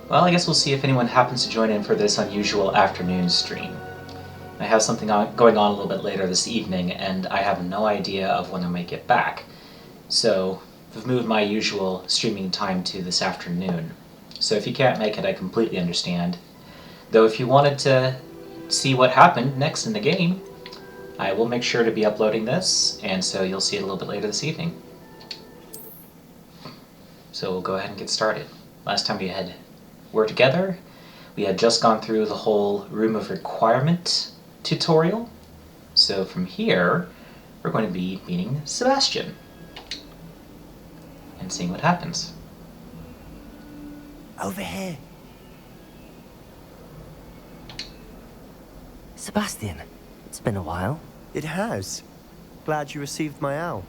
Well, I guess we'll see if anyone happens to join in for this unusual afternoon stream. I have something going on a little bit later this evening, and I have no idea of when I might get back. So, I've moved my usual streaming time to this afternoon. So if you can't make it, I completely understand. Though if you wanted to see what happened next in the game, I will make sure to be uploading this, and so you'll see it a little bit later this evening. So we'll go ahead and get started. Last time were together, we had just gone through the whole Room of Requirement tutorial. So from here, we're going to be meeting Sebastian and seeing what happens. Over here. Sebastian, it's been a while. It has. Glad you received my owl.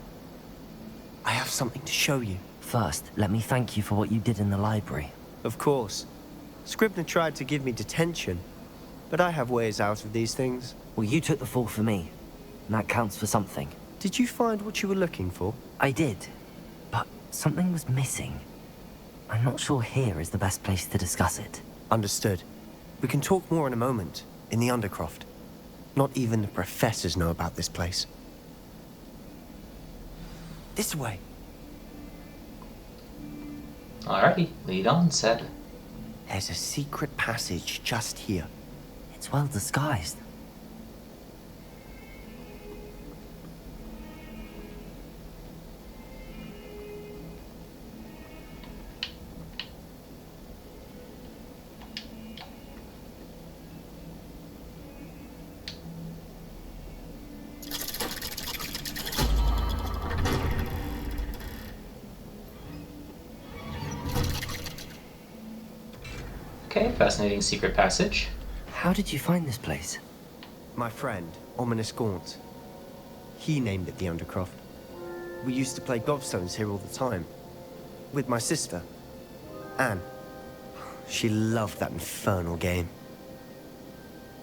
I have something to show you. First, let me thank you for what you did in the library. Of course. Scribner tried to give me detention, but I have ways out of these things. Well, you took the fall for me, and that counts for something. Did you find what you were looking for? I did, but something was missing. I'm not sure here is the best place to discuss it. Understood. We can talk more in a moment, in the Undercroft. Not even the professors know about this place. This way. Alrighty, lead on, Seb. There's a secret passage just here. It's well disguised. Okay, fascinating secret passage. How did you find this place? My friend, Ominous Gaunt. He named it the Undercroft. We used to play gobstones here all the time. With my sister, Anne. She loved that infernal game.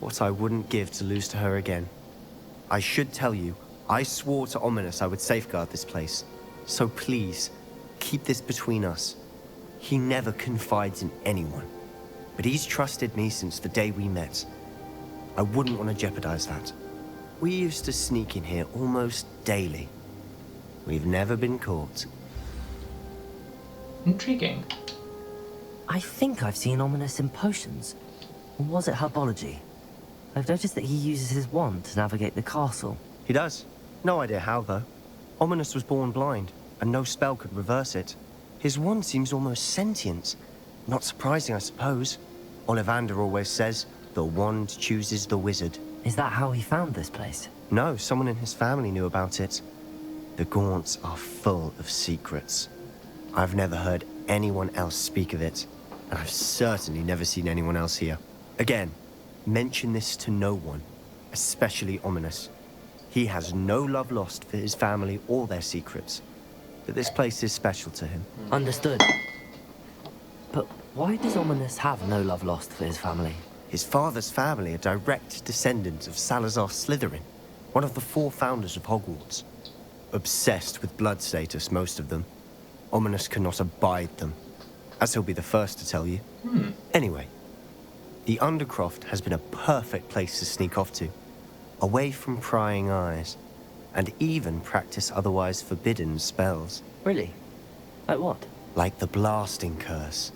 What I wouldn't give to lose to her again. I should tell you, I swore to Ominous I would safeguard this place. So please, keep this between us. He never confides in anyone. But he's trusted me since the day we met. I wouldn't want to jeopardize that. We used to sneak in here almost daily. We've never been caught. Intriguing. I think I've seen Ominous in potions. Or was it herbology? I've noticed that he uses his wand to navigate the castle. He does. No idea how, though. Ominous was born blind, and no spell could reverse it. His wand seems almost sentient. Not surprising, I suppose. Ollivander always says, the wand chooses the wizard. Is that how he found this place? No, someone in his family knew about it. The Gaunts are full of secrets. I've never heard anyone else speak of it, and I've certainly never seen anyone else here. Again, mention this to no one, especially Ominous. He has no love lost for his family or their secrets, but this place is special to him. Understood. But why does Ominous have no love lost for his family? His father's family are direct descendants of Salazar Slytherin, one of the 4 founders of Hogwarts. Obsessed with blood status, most of them. Ominous cannot abide them, as he'll be the first to tell you. Anyway, the Undercroft has been a perfect place to sneak off to, away from prying eyes, and even practice otherwise forbidden spells. Really? Like what? Like the blasting curse.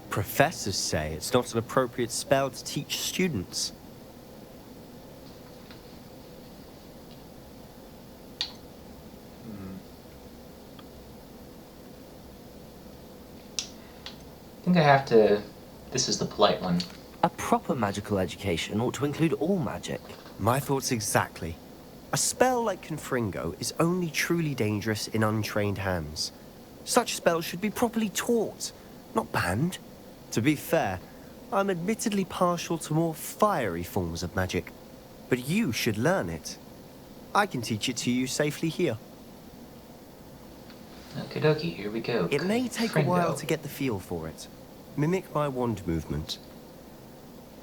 Professors say it's not an appropriate spell to teach students. I think I have to... This is the polite one. A proper magical education ought to include all magic. My thoughts exactly. A spell like Confringo is only truly dangerous in untrained hands. Such spells should be properly taught, not banned. To be fair, I'm admittedly partial to more fiery forms of magic, but you should learn it. I can teach it to you safely here. Okie dokie, here we go. It may take a while to get the feel for it. Mimic my wand movement.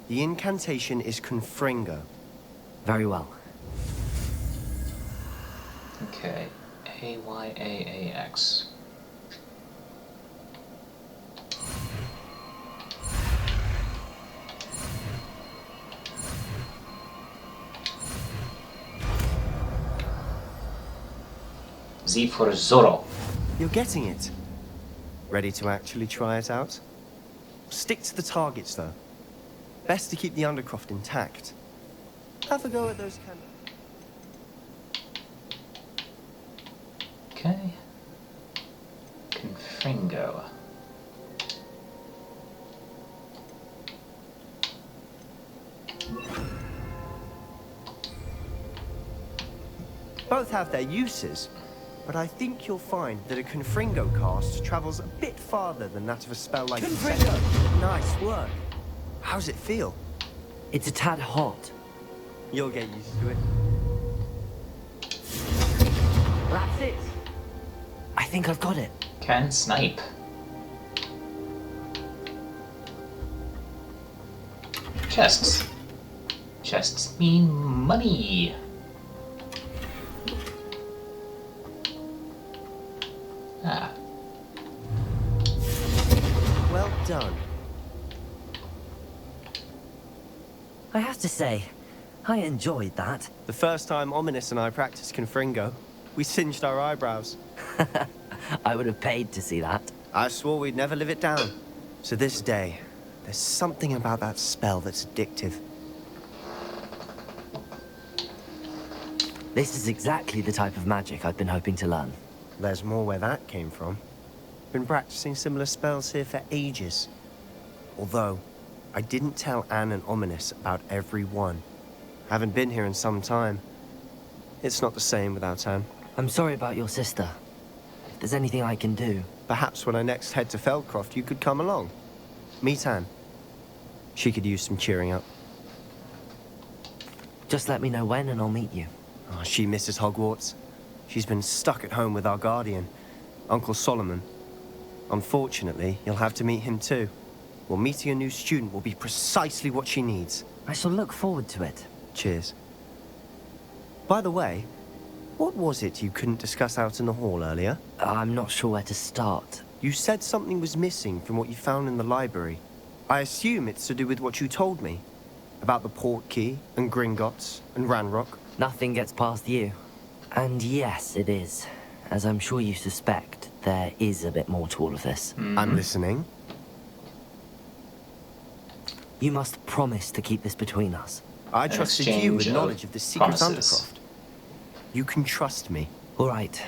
The incantation is Confringo. Very well. Okay, A-Y-A-A-X. Z for Zorro. You're getting it. Ready to actually try it out? Stick to the targets, though. Best to keep the Undercroft intact. Have a go at those kind of... Okay. Confringo. Both have their uses, but I think you'll find that a Confringo cast travels a bit farther than that of a spell like Confringo. Nice work. How's it feel? It's a tad hot. You'll get used to it. That's it. I think I've got it. Can snipe. Chests. Chests mean money. Ah. Well done. I have to say, I enjoyed that. The first time Ominous and I practiced Confringo, we singed our eyebrows. I would have paid to see that. I swore we'd never live it down. So this day, there's something about that spell that's addictive. This is exactly the type of magic I've been hoping to learn. There's more where that came from. Been practicing similar spells here for ages. Although, I didn't tell Anne and Ominous about every one. Haven't been here in some time. It's not the same without Anne. I'm sorry about your sister. If there's anything I can do... Perhaps when I next head to Feldcroft, you could come along. Meet Anne. She could use some cheering up. Just let me know when and I'll meet you. Oh, she misses Hogwarts. She's been stuck at home with our guardian, Uncle Solomon. Unfortunately, you'll have to meet him too. Well, meeting a new student will be precisely what she needs. I shall look forward to it. Cheers. By the way, what was it you couldn't discuss out in the hall earlier? I'm not sure where to start. You said something was missing from what you found in the library. I assume it's to do with what you told me. About the port key, and Gringotts, and Ranrock. Nothing gets past you. And yes, it is. As I'm sure you suspect, there is a bit more to all of this. I'm listening. You must promise to keep this between us. I An trusted you exchange with of knowledge of the secret promises. Undercroft. You can trust me. All right.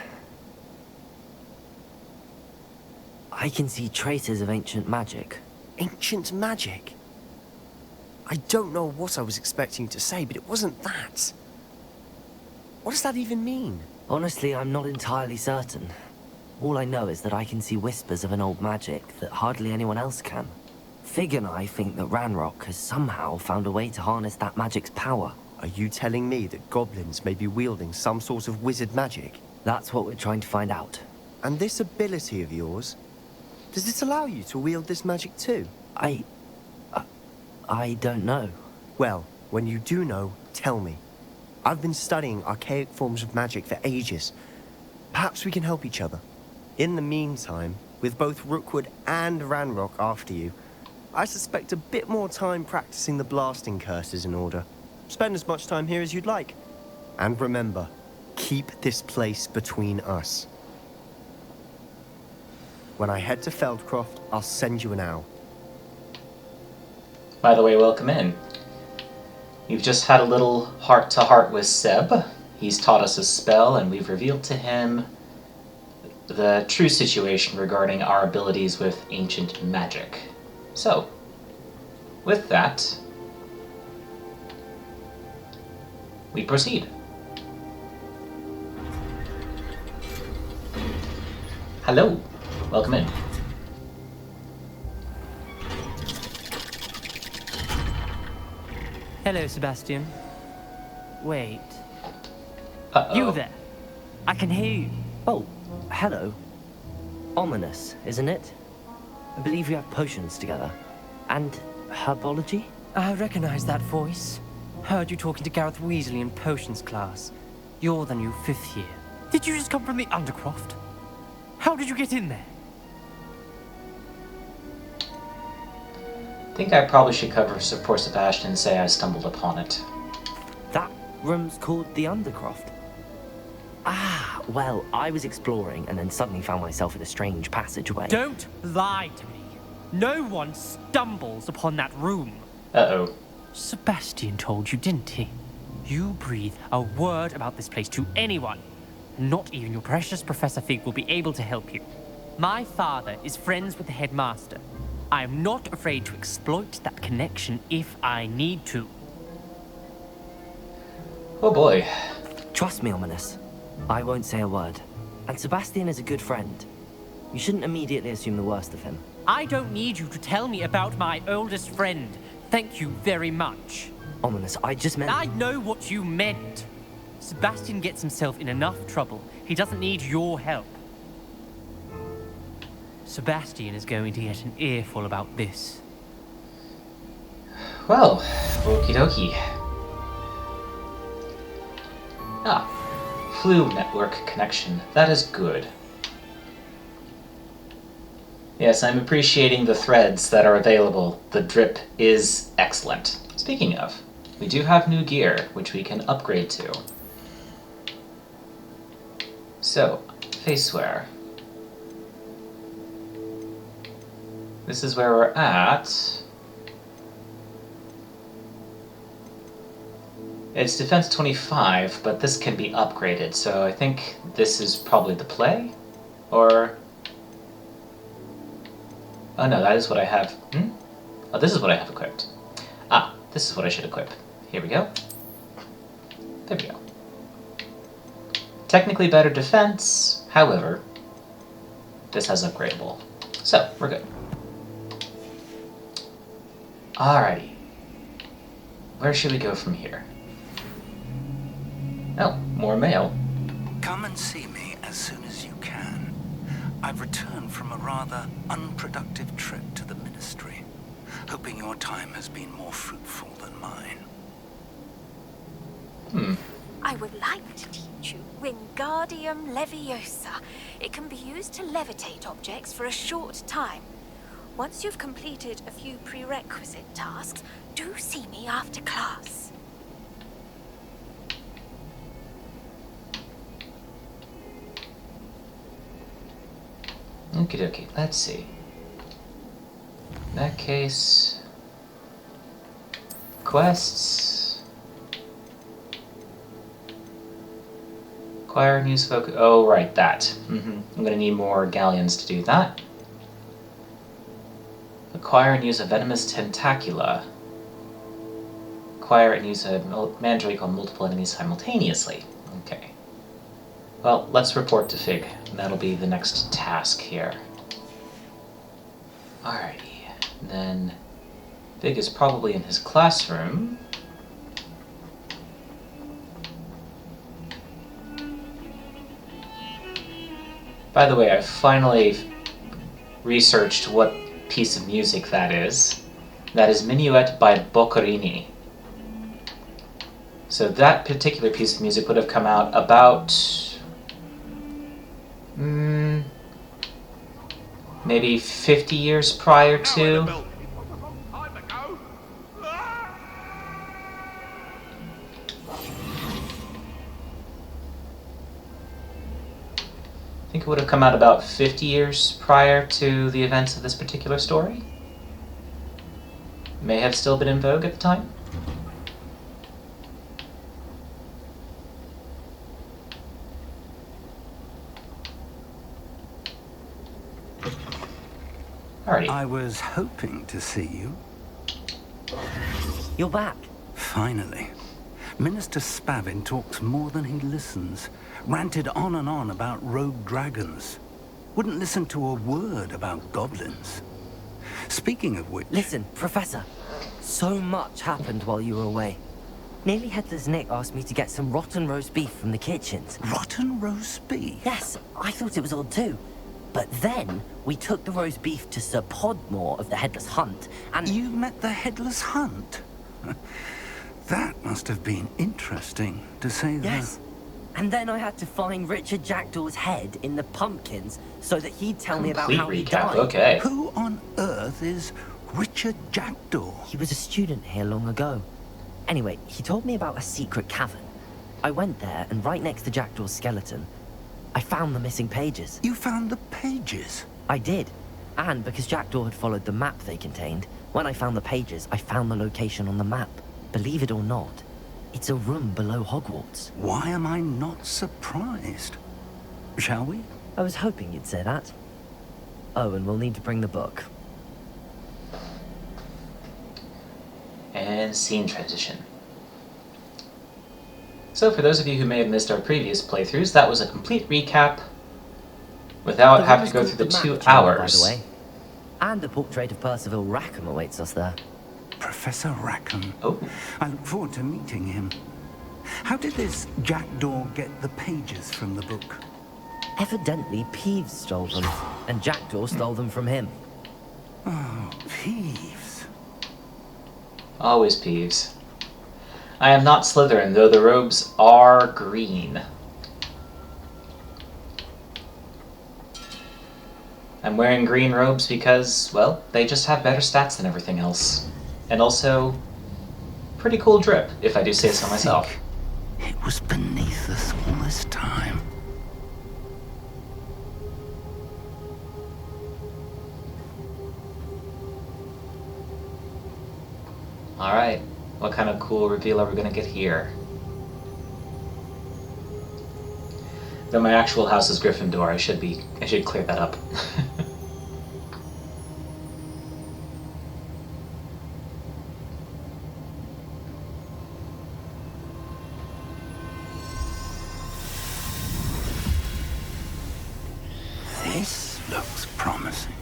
I can see traces of ancient magic. Ancient magic? I don't know what I was expecting to say, but it wasn't that. What does that even mean? Honestly, I'm not entirely certain. All I know is that I can see whispers of an old magic that hardly anyone else can. Fig and I think that Ranrock has somehow found a way to harness that magic's power. Are you telling me that goblins may be wielding some sort of wizard magic? That's what we're trying to find out. And this ability of yours, does it allow you to wield this magic too? I don't know. Well, when you do know, tell me. I've been studying archaic forms of magic for ages. Perhaps we can help each other. In the meantime, with both Rookwood and Ranrock after you, I suspect a bit more time practicing the blasting curse is in order. Spend as much time here as you'd like. And remember, keep this place between us. When I head to Feldcroft, I'll send you an owl. By the way, welcome in. We've just had a little heart-to-heart with Seb. He's taught us a spell, and we've revealed to him the true situation regarding our abilities with ancient magic. So, with that, we proceed. Hello, welcome in. Hello, Sebastian. Wait. Uh-oh. You there? I can hear you. Oh, hello. Ominous, isn't it? I believe we have potions together. And herbology? I recognize that voice. Heard you talking to Gareth Weasley in potions class. You're the new 5th year. Did you just come from the Undercroft? How did you get in there? I think I probably should cover for Sebastian and say I stumbled upon it. That room's called the Undercroft. Ah, Well, I was exploring and then suddenly found myself in a strange passageway. Don't lie to me. No one stumbles upon that room. Uh-oh. Sebastian told you, didn't he? You breathe a word about this place to anyone. Not even your precious Professor Fig will be able to help you. My father is friends with the headmaster. I am not afraid to exploit that connection if I need to. Oh boy. Trust me, Ominous. I won't say a word. And Sebastian is a good friend. You shouldn't immediately assume the worst of him. I don't need you to tell me about my oldest friend. Thank you very much. Ominous, I just meant... I know what you meant. Sebastian gets himself in enough trouble. He doesn't need your help. Sebastian is going to get an earful about this. Well, okie dokie. Ah, flu network connection. That is good. Yes, I'm appreciating the threads that are available. The drip is excellent. Speaking of, we do have new gear, which we can upgrade to. So, faceware. This is where we're at. It's defense 25, but this can be upgraded, so I think this is probably the play? Or... Oh no, that is what I have. Oh, this is what I have equipped. Ah, this is what I should equip. Here we go. There we go. Technically better defense, however, this has upgradable. So, we're good. Alrighty. Where should we go from here? Oh, more mail. Come and see me as soon as you can. I've returned from a rather unproductive trip to the Ministry, hoping your time has been more fruitful than mine. I would like to teach you Wingardium Leviosa. It can be used to levitate objects for a short time. Once you've completed a few prerequisite tasks, do see me after class. Okie dokie, let's see. In that case... Quests... Acquire news focus... Oh, right, that. I'm gonna need more galleons to do that. Acquire and use a venomous tentacula. Acquire and use a mandrake on multiple enemies simultaneously. Okay. Well, let's report to Fig. That'll be the next task here. Alrighty. Then Fig is probably in his classroom. By the way, I finally researched what piece of music that is. That is Minuet by Boccherini. So that particular piece of music would have come out about... maybe 50 years prior to... I think it would have come out about 50 years prior to the events of this particular story. May have still been in vogue at the time. Alrighty. I was hoping to see you. You're back. Finally. Minister Spavin talks more than he listens. Ranted on and on about rogue dragons. Wouldn't listen to a word about goblins. Speaking of which... Listen, Professor. So much happened while you were away. Nearly Headless Nick asked me to get some rotten roast beef from the kitchens. Rotten roast beef? Yes, I thought it was odd too. But then, we took the roast beef to Sir Podmore of the Headless Hunt, and... You met the Headless Hunt? That must have been interesting, to say the... Yes. And then I had to find Richard Jackdaw's head in the pumpkins so that he'd tell me about how he died. Okay. Who on earth is Richard Jackdaw? He was a student here long ago. Anyway, he told me about a secret cavern. I went there, and right next to Jackdaw's skeleton, I found the missing pages. You found the pages? I did. And because Jackdaw had followed the map they contained, when I found the pages, I found the location on the map. Believe it or not, it's a room below Hogwarts. Why am I not surprised? Shall we? I was hoping you'd say that. Oh, and we'll need to bring the book. And scene transition. So for those of you who may have missed our previous playthroughs, that was a complete recap without The having room to go is through the called 2 map chamber, hours. by the way. And a portrait of Percival Rackham awaits us there. Professor Rackham. Oh, I look forward to meeting him. How did this Jackdaw get the pages from the book? Evidently, Peeves stole them, and Jackdaw stole them from him. Oh, Peeves. always Peeves. I am not Slytherin, though the robes are green. I'm wearing green robes because, well, they just have better stats than everything else. And also, pretty cool drip, if I do say so myself. It was beneath us all this time. Alright, what kind of cool reveal are we gonna get here? Though my actual house is Gryffindor, I should clear that up. This looks promising.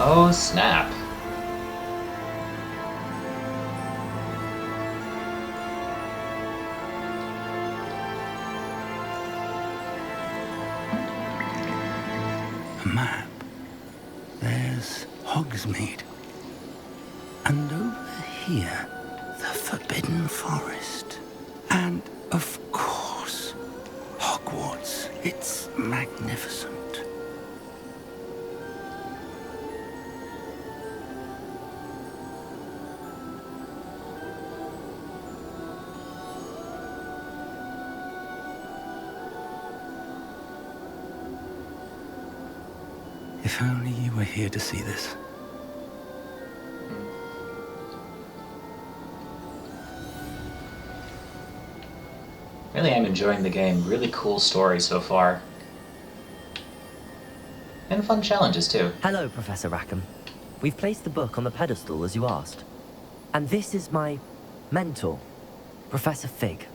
Oh, snap. A map. There's Hogsmeade. And over here, the Forbidden Forest. And, of course, Hogwarts. It's magnificent. If only you were here to see this. Really am enjoying the game. Really cool story so far. And fun challenges too. Hello, Professor Rackham. We've placed the book on the pedestal as you asked. And this is my mentor, Professor Fig.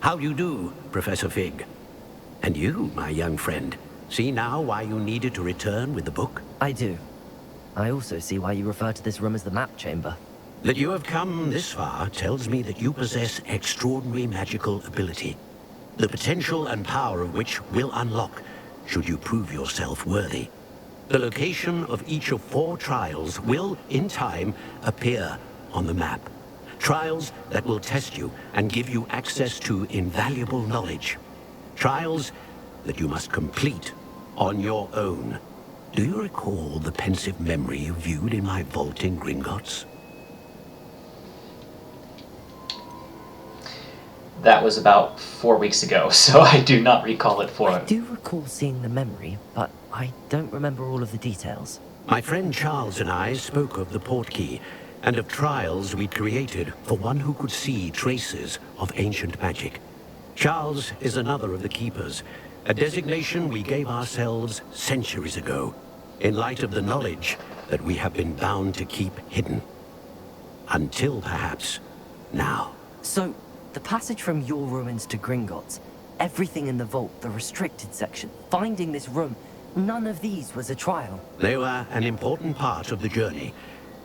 How you do, Professor Fig? And you, my young friend, see now why you needed to return with the book? I do. I also see why you refer to this room as the map chamber. That you have come this far tells me that you possess extraordinary magical ability, the potential and power of which will unlock should you prove yourself worthy. The location of each of 4 trials will, in time, appear on the map. Trials that will test you and give you access to invaluable knowledge. Trials that you must complete on your own. Do you recall the pensive memory you viewed in my vault in Gringotts? That was about 4 weeks ago, so I do not recall it I do recall seeing the memory, but I don't remember all of the details. My friend Charles and I spoke of the portkey and of trials we'd created for one who could see traces of ancient magic. Charles is another of the keepers, a designation we gave ourselves centuries ago, in light of the knowledge that we have been bound to keep hidden. Until perhaps now. So, the passage from your ruins to Gringotts, everything in the vault, the restricted section, finding this room, none of these was a trial. They were an important part of the journey,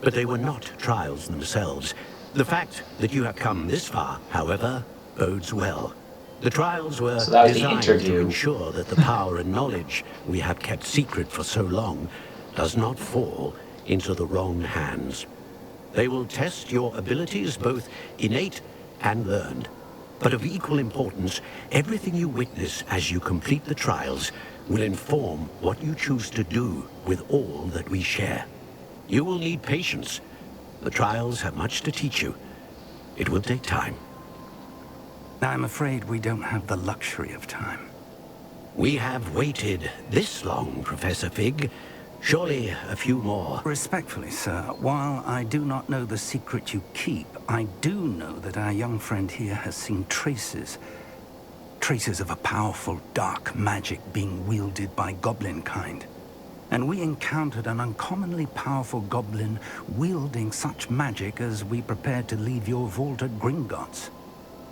but they were not trials themselves. The fact that you have come this far, however, bodes well. The trials were designed to ensure that the power and knowledge we have kept secret for so long does not fall into the wrong hands. They will test your abilities, both innate and learned. But of equal importance, everything you witness as you complete the trials will inform what you choose to do with all that we share. You will need patience. The trials have much to teach you. It will take time. I'm afraid we don't have the luxury of time. We have waited this long, Professor Fig. Surely a few more. Respectfully, sir, while I do not know the secret you keep, I do know that our young friend here has seen traces of a powerful dark magic being wielded by goblin kind. And we encountered an uncommonly powerful goblin wielding such magic as we prepared to leave your vault at Gringotts.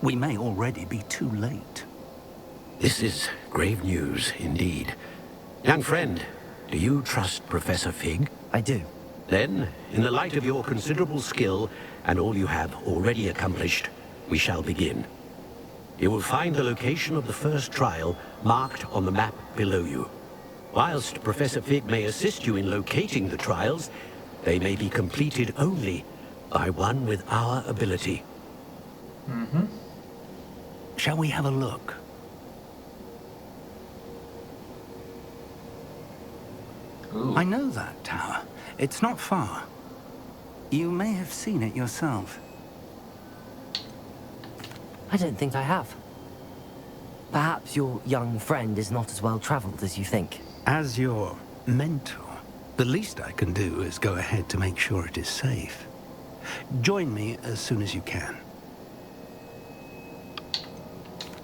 We may already be too late. This is grave news indeed. Young friend, do you trust Professor Fig? I do. Then, in the light of your considerable skill and all you have already accomplished, we shall begin. You will find the location of the first trial marked on the map below you. Whilst Professor Fig may assist you in locating the trials, they may be completed only by one with our ability. Shall we have a look? Ooh. I know that tower. It's not far. You may have seen it yourself. I don't think I have. Perhaps your young friend is not as well traveled as you think. As your mentor, the least I can do is go ahead to make sure it is safe. Join me as soon as you can.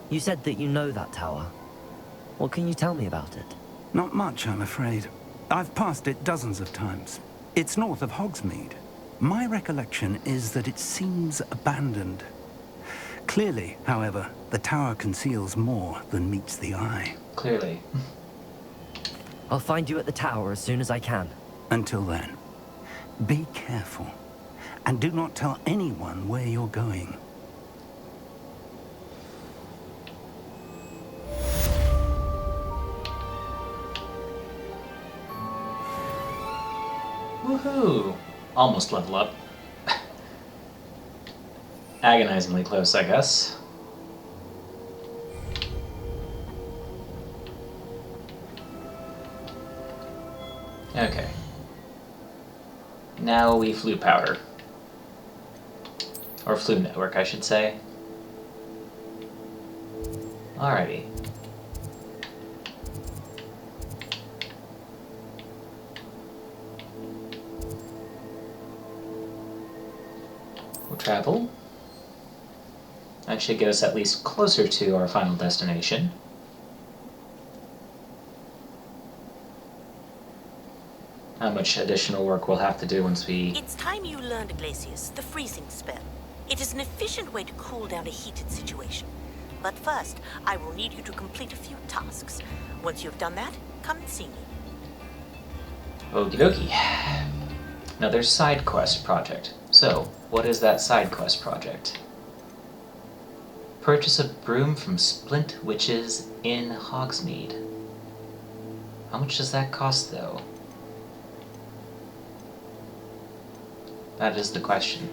You said that you know that tower. What can you tell me about it? Not much, I'm afraid. I've passed it dozens of times. It's north of Hogsmeade. My recollection is that it seems abandoned. Clearly, however, the tower conceals more than meets the eye. Clearly. I'll find you at the tower as soon as I can. Until then, be careful. And do not tell anyone where you're going. Woohoo! Almost level up. Agonizingly close, I guess. Okay. Now we flew powder. Or flew network, I should say. Alrighty. We'll travel. That should get us at least closer to our final destination. How much additional work we'll have to do once we... It's time you learned, Glacius, the freezing spell. It is an efficient way to cool down a heated situation. But first, I will need you to complete a few tasks. Once you've done that, come and see me. Okie dokie. Another side quest project. So, what is that side quest project? Purchase a broom from Splint Witches in Hogsmeade. How much does that cost, though? That is the question.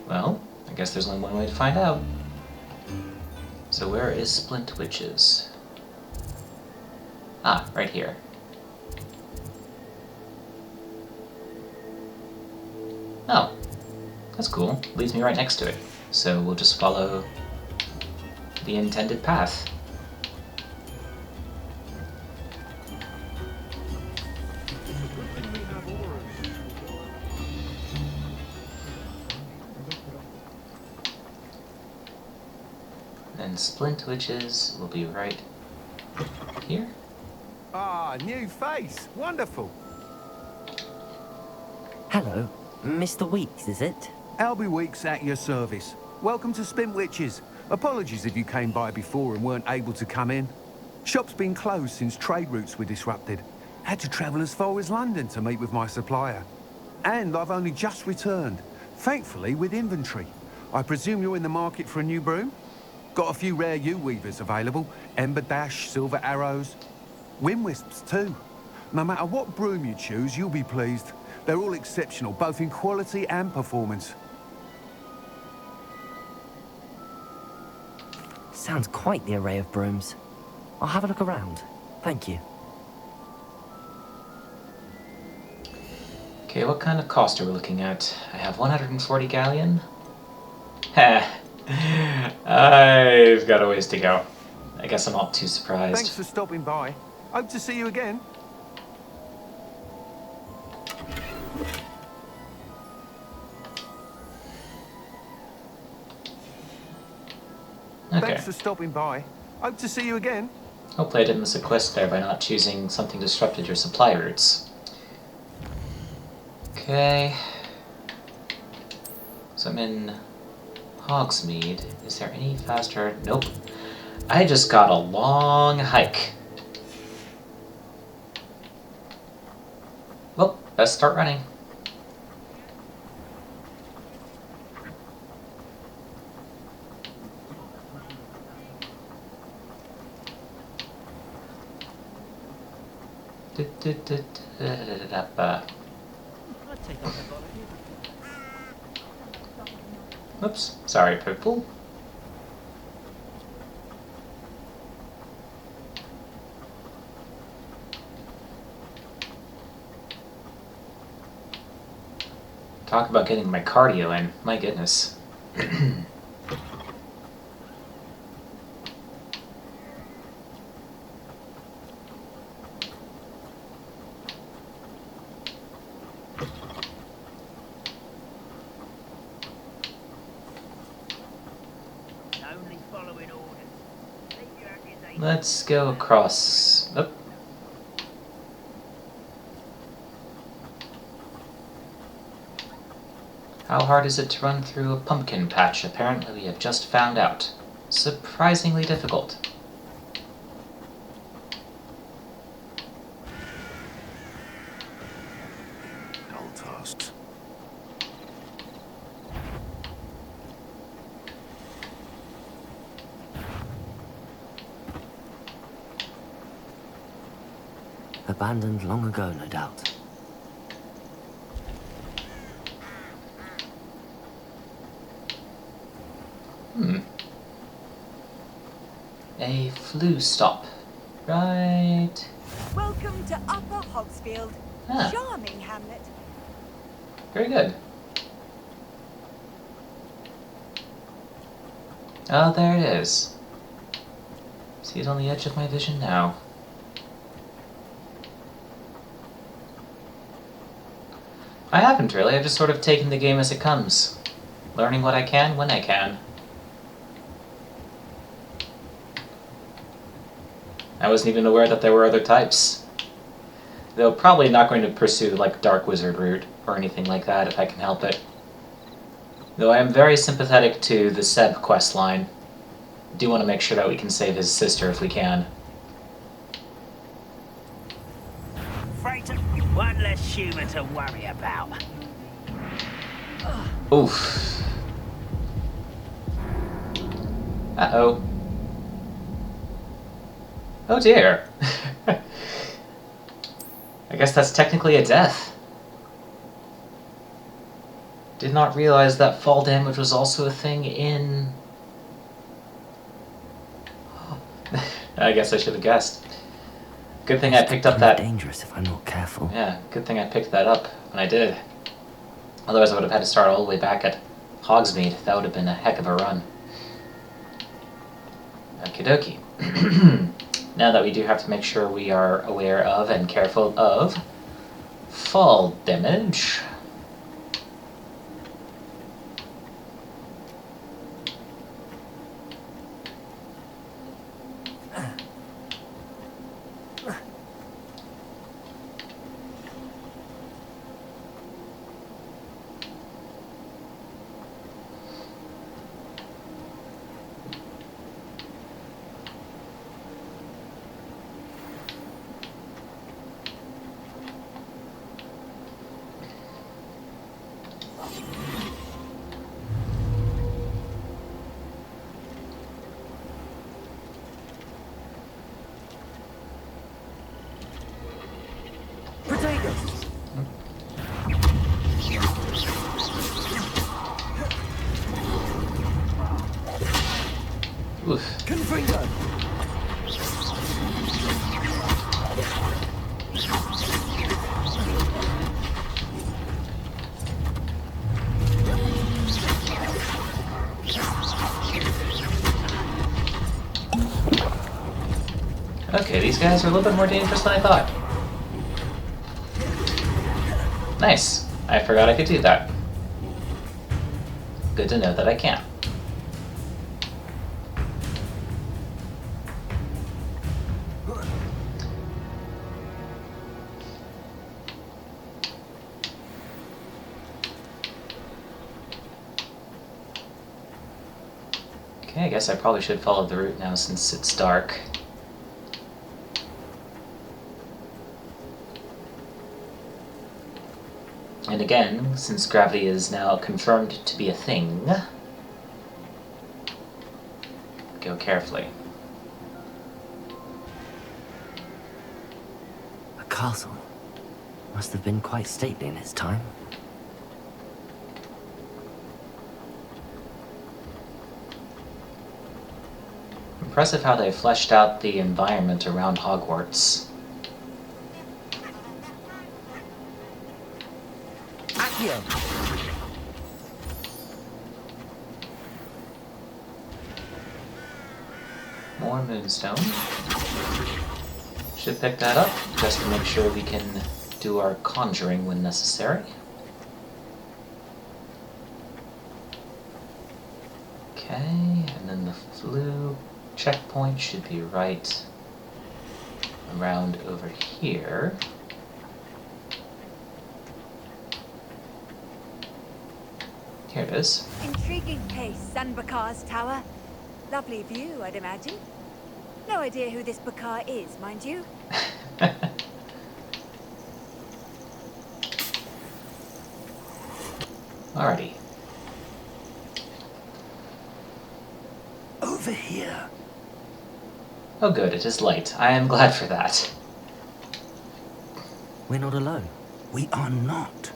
Well, I guess there's only one way to find out. So where is Splint Witches? Ah, right here. Oh, that's cool. Leads me right next to it. So we'll just follow the intended path. And Splint Witches will be right here. Ah, new face. Wonderful. Hello, Mr. Weeks, is it? Albie Weeks at your service. Welcome to Splint Witches. Apologies if you came by before and weren't able to come in. Shop's been closed since trade routes were disrupted. Had to travel as far as London to meet with my supplier. And I've only just returned, thankfully with inventory. I presume you're in the market for a new broom? Got a few rare yew-weavers available. Ember Dash, Silver Arrows. Wind Wisps too. No matter what broom you choose, you'll be pleased. They're all exceptional, both in quality and performance. Sounds quite the array of brooms. I'll have a look around. Thank you. Okay, what kind of cost are we looking at? I have 140 galleon. Heh. I've got a ways to go. I guess I'm not too surprised. Thanks for stopping by. Hope to see you again. Okay. Thanks for stopping by. Hope to see you again. Hopefully I didn't miss a quest there by not choosing something disrupted your supply routes. Okay. So I'm in Hogsmeade. Is there any faster? Nope. I just got a long hike. Well, best start running. Oops, sorry, purple. Talk about getting my cardio in. My goodness. Let's go across. Oh. How hard is it to run through a pumpkin patch? Apparently we have just found out. Surprisingly difficult. Dull tasks. Abandoned long ago, no doubt. A flu stop. Right. Welcome to Upper Hogsfield. Ah. Charming hamlet. Very good. Oh, there it is. See it on the edge of my vision now. I haven't really, I've just sort of taken the game as it comes. Learning what I can when I can. I wasn't even aware that there were other types. Though probably not going to pursue the Dark Wizard route or anything like that if I can help it. Though I am very sympathetic to the Seb quest line. Do want to make sure that we can save his sister if we can. Freighter, one less human to worry about. Oof. Uh-oh. Oh dear. I guess that's technically a death. Did not realize that fall damage was also a thing in... I guess I should have guessed. Good thing I picked up that... dangerous if I'm not careful. Yeah, good thing I picked that up when I did. Otherwise I would have had to start all the way back at Hogsmeade. That would have been a heck of a run. Okie dokie. Now that we do have to make sure we are aware of and careful of fall damage. Okay, these guys are a little bit more dangerous than I thought. Nice. I forgot I could do that. Good to know that I can. Okay, I guess I probably should follow the route now since it's dark. And again, since gravity is now confirmed to be a thing, go carefully. A castle. Must have been quite stately in its time. Impressive how they fleshed out the environment around Hogwarts. Accio! More moonstone. Should pick that up, just to make sure we can do our conjuring when necessary. Okay, and then the flu checkpoint should be right around over here. Here it is. Intriguing place, Sanbakar's tower. Lovely view, I'd imagine. No idea who this Bakar is, mind you. Alrighty. Over here. Oh good, it is light. I am glad for that. We're not alone. We are not.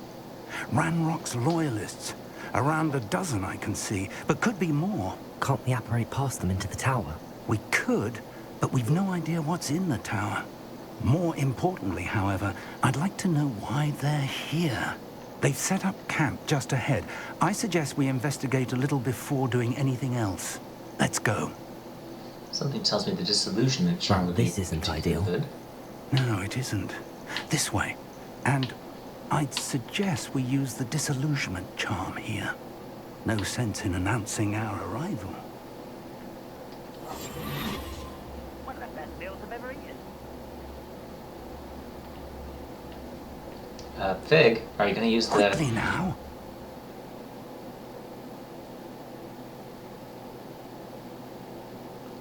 Ranrock's loyalists. Around a dozen I can see, but could be more. Can't we apparate past them into the tower? We could, but we've no idea what's in the tower. More importantly, however, I'd like to know why they're here. They've set up camp just ahead. I suggest we investigate a little before doing anything else. Let's go. Something tells me the disillusionment charm would be This isn't ideal. good. No, it isn't. This way. And I'd suggest we use the disillusionment charm here. No sense in announcing our arrival. One of the best meals I've ever eaten. Fig, are you gonna use Quickly the... now.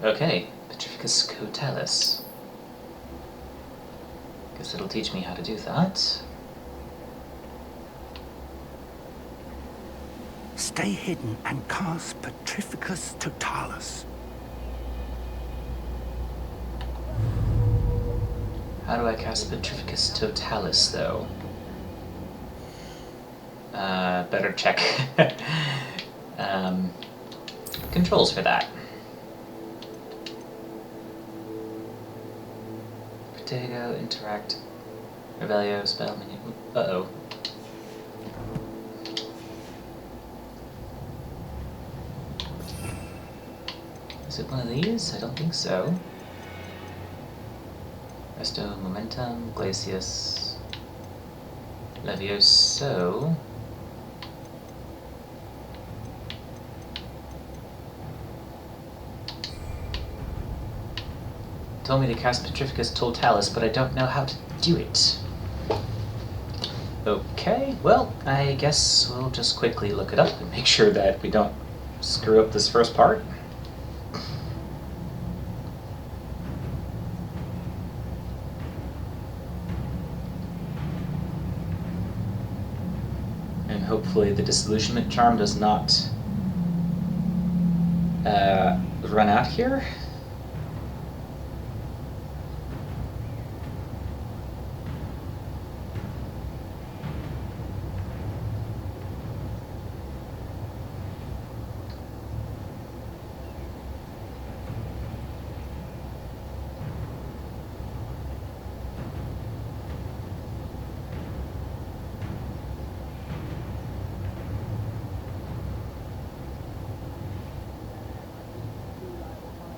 Okay, Petrificus Cotalis. Guess it'll teach me how to do that. Stay hidden and cast Petrificus Totalis. How do I cast Petrificus Totalis, though? Better check. Controls for that. Potato, interact, Revelio, spell menu. Uh-oh. Is it one of these? I don't think so. Resto, Momentum, Glacius, Levioso. Told me to cast Petrificus Totalis, but I don't know how to do it. Okay, well, I guess we'll just quickly look it up and make sure that we don't screw up this first part. And hopefully the disillusionment charm does not run out here.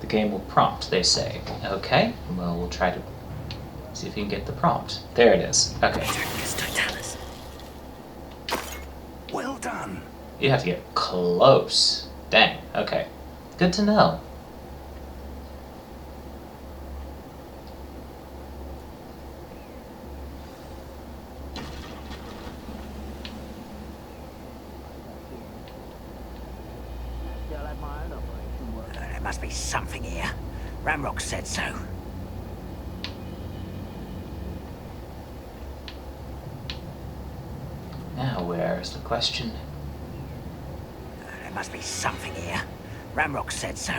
The game will prompt, they say. Okay, well, we'll try to see if we can get the prompt. There it is. Okay. Well done. You have to get close. Dang, okay. Good to know. There must be something here. Ramrock said so. Now, where's the question? There must be something here. Ramrock said so.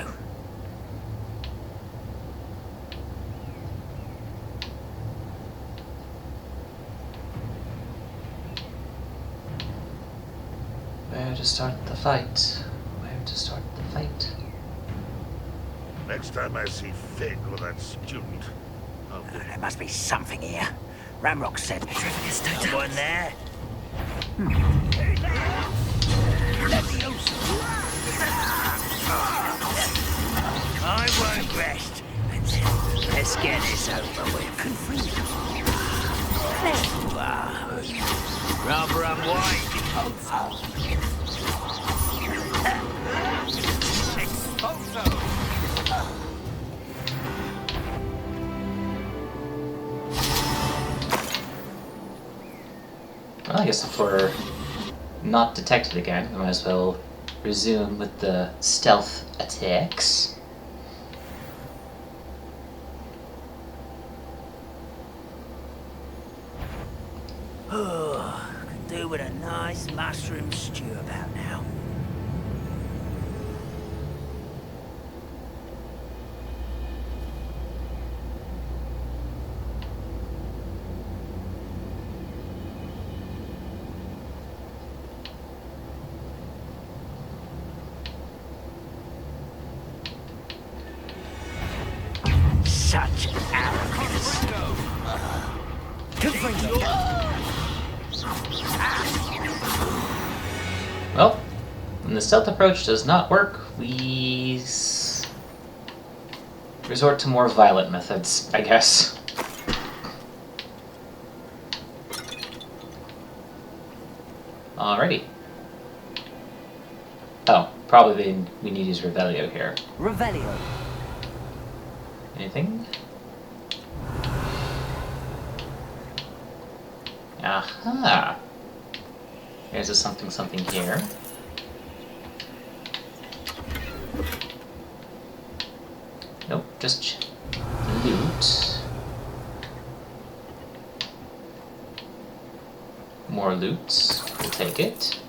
Where to start the fight? Where to start the fight? Next time I see Fig or that student, I'll get... There must be something here. Ramrock said... Someone there? I won't rest until... Let's get this over with. Rather unwise. Well, I guess if we're not detected again, we might as well resume with the stealth attacks. Oh, could do with a nice mushroom stew about now. Such arrogance. Well, when the stealth approach does not work, we resort to more violent methods, I guess. Alrighty. Oh, probably we need his Revelio here. Revelio. Anything? Aha! There's a something here. Nope, just loot. More loots. We'll take it.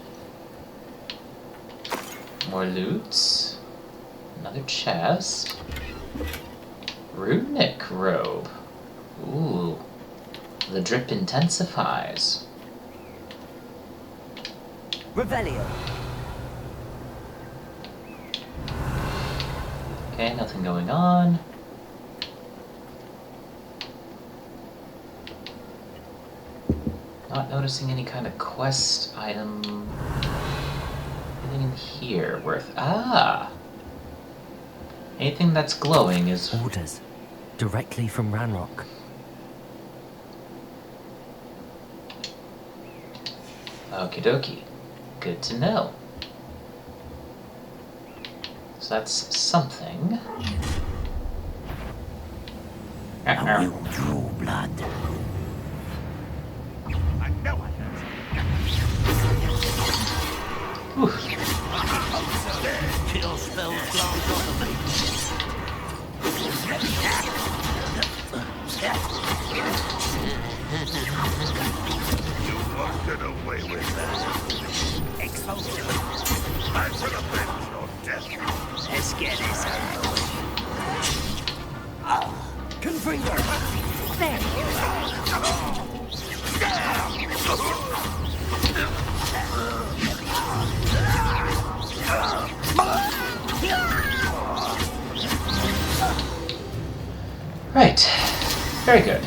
More loots. Another chest. Runic robe. Ooh. The drip intensifies. Revelio. Okay, nothing going on. Not noticing any kind of quest item. Anything in here worth... Ah! Anything that's glowing is... Orders. Directly from Ranrock. Okie dokie. Good to know. So that's something. I will draw blood. I know I have. Kill spells glance on me. You won't get away with that. Exposure. I will avenge your death. Let's get this over with. Confringo! Right. Very good.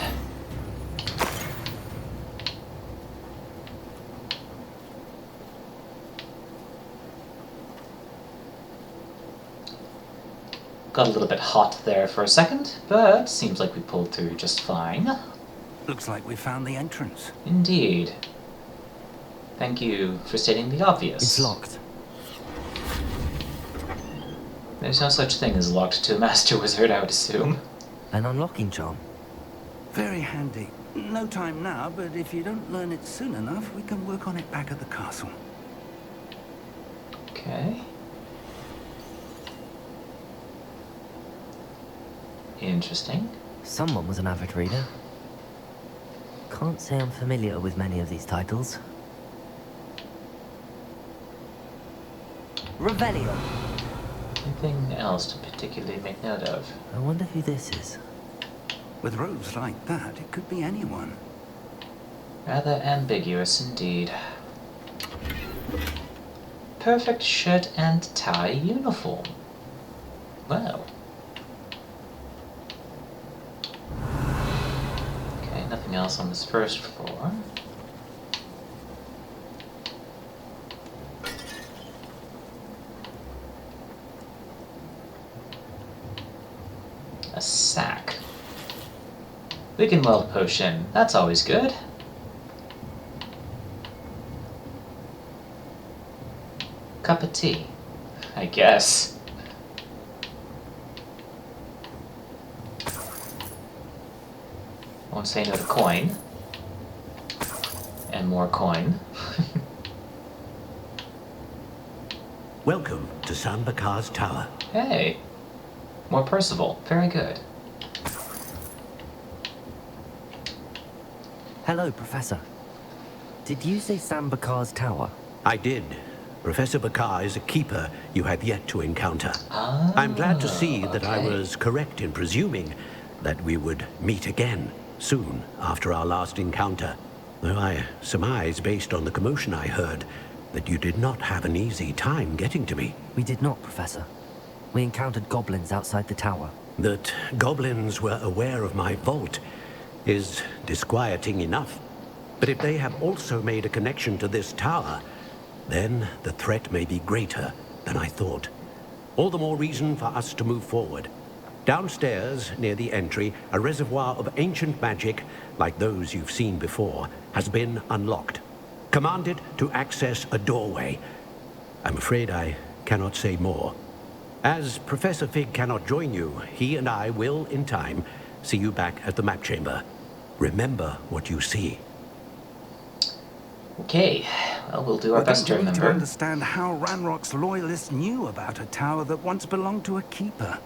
Got a little bit hot there for a second, but seems like we pulled through just fine. Looks like we found the entrance. Indeed. Thank you for stating the obvious. It's locked. There's no such thing as locked to a master wizard, I would assume. An unlocking charm. Very handy. No time now, but if you don't learn it soon enough, we can work on it back at the castle. Okay. Interesting. Someone was an avid reader. Can't say I'm familiar with many of these titles. Revelio. Anything else to particularly make note of? I wonder who this is. With robes like that, it could be anyone. Rather ambiguous indeed. Perfect shirt and tie uniform. Wow. Okay, nothing else on this first floor. A sack. Wiggenweld potion. That's always good. Cup of tea, I guess. Won't say no to coin. And more coin. Welcome to San Bakar's Tower. Hey. More Percival. Very good. Hello, Professor. Did you say Sam Bakar's tower? I did. Professor Bakar is a keeper you have yet to encounter. Ah, I'm glad to see that I okay. was correct in presuming that we would meet again soon after our last encounter. Though I surmise, based on the commotion I heard, that you did not have an easy time getting to me. We did not, Professor. We encountered goblins outside the tower. That goblins were aware of my vault is disquieting enough. But if they have also made a connection to this tower, then the threat may be greater than I thought. All the more reason for us to move forward. Downstairs, near the entry, a reservoir of ancient magic, like those you've seen before, has been unlocked. Commanded to access a doorway. I'm afraid I cannot say more. As Professor Fig cannot join you, he and I will, in time, see you back at the map chamber. Remember what you see. Okay. Well, we'll do our best to We're going to remember. understand how Ranrock's loyalists knew about a tower that once belonged to a keeper.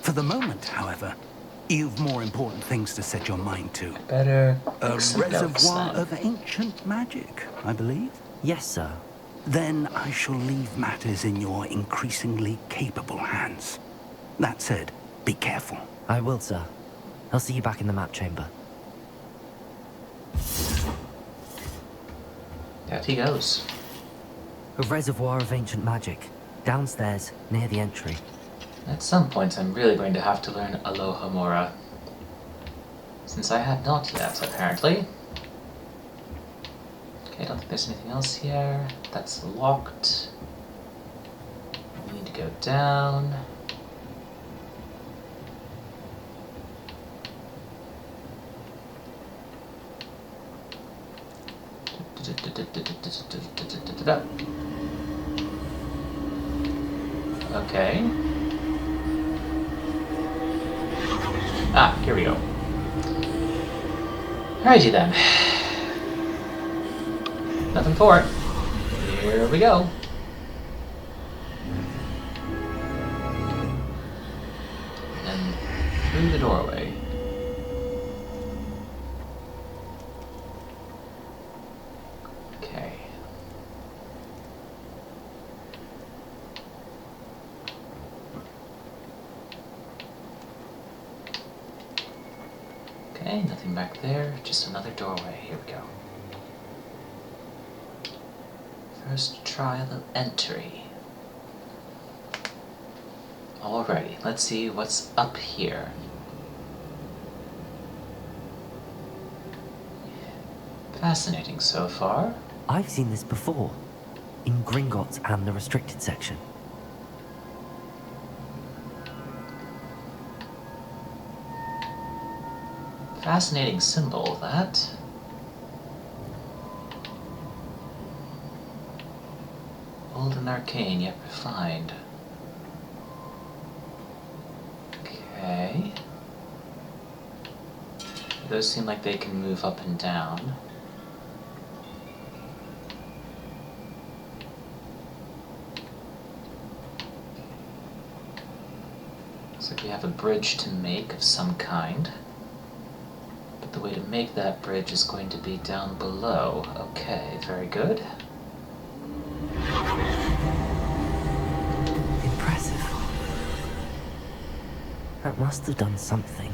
For the moment, however, you've more important things to set your mind to. Better A make some notes, reservoir then. of ancient magic, I believe. Yes, sir. Then I shall leave matters in your increasingly capable hands. That said, be careful. I will, sir. I'll see you back in the map chamber. Out he goes. A reservoir of ancient magic. Downstairs, near the entry. At some point, I'm really going to have to learn Aloha Mora. Since I have not yet, apparently. Okay, I don't think there's anything else here. That's locked. We need to go down. Okay. Ah, here we go. Alrighty then. Nothing for it. Here we go. And through the doorway. Okay. Okay, nothing back there, just another doorway. Here we go. First trial of entry. Alrighty, let's see what's up here. Fascinating so far. I've seen this before. In Gringotts and the restricted section. Fascinating symbol, that. Old and arcane, yet refined. Okay. Those seem like they can move up and down. Looks like we have a bridge to make of some kind. But the way to make that bridge is going to be down below. Okay, very good. Impressive. That must have done something.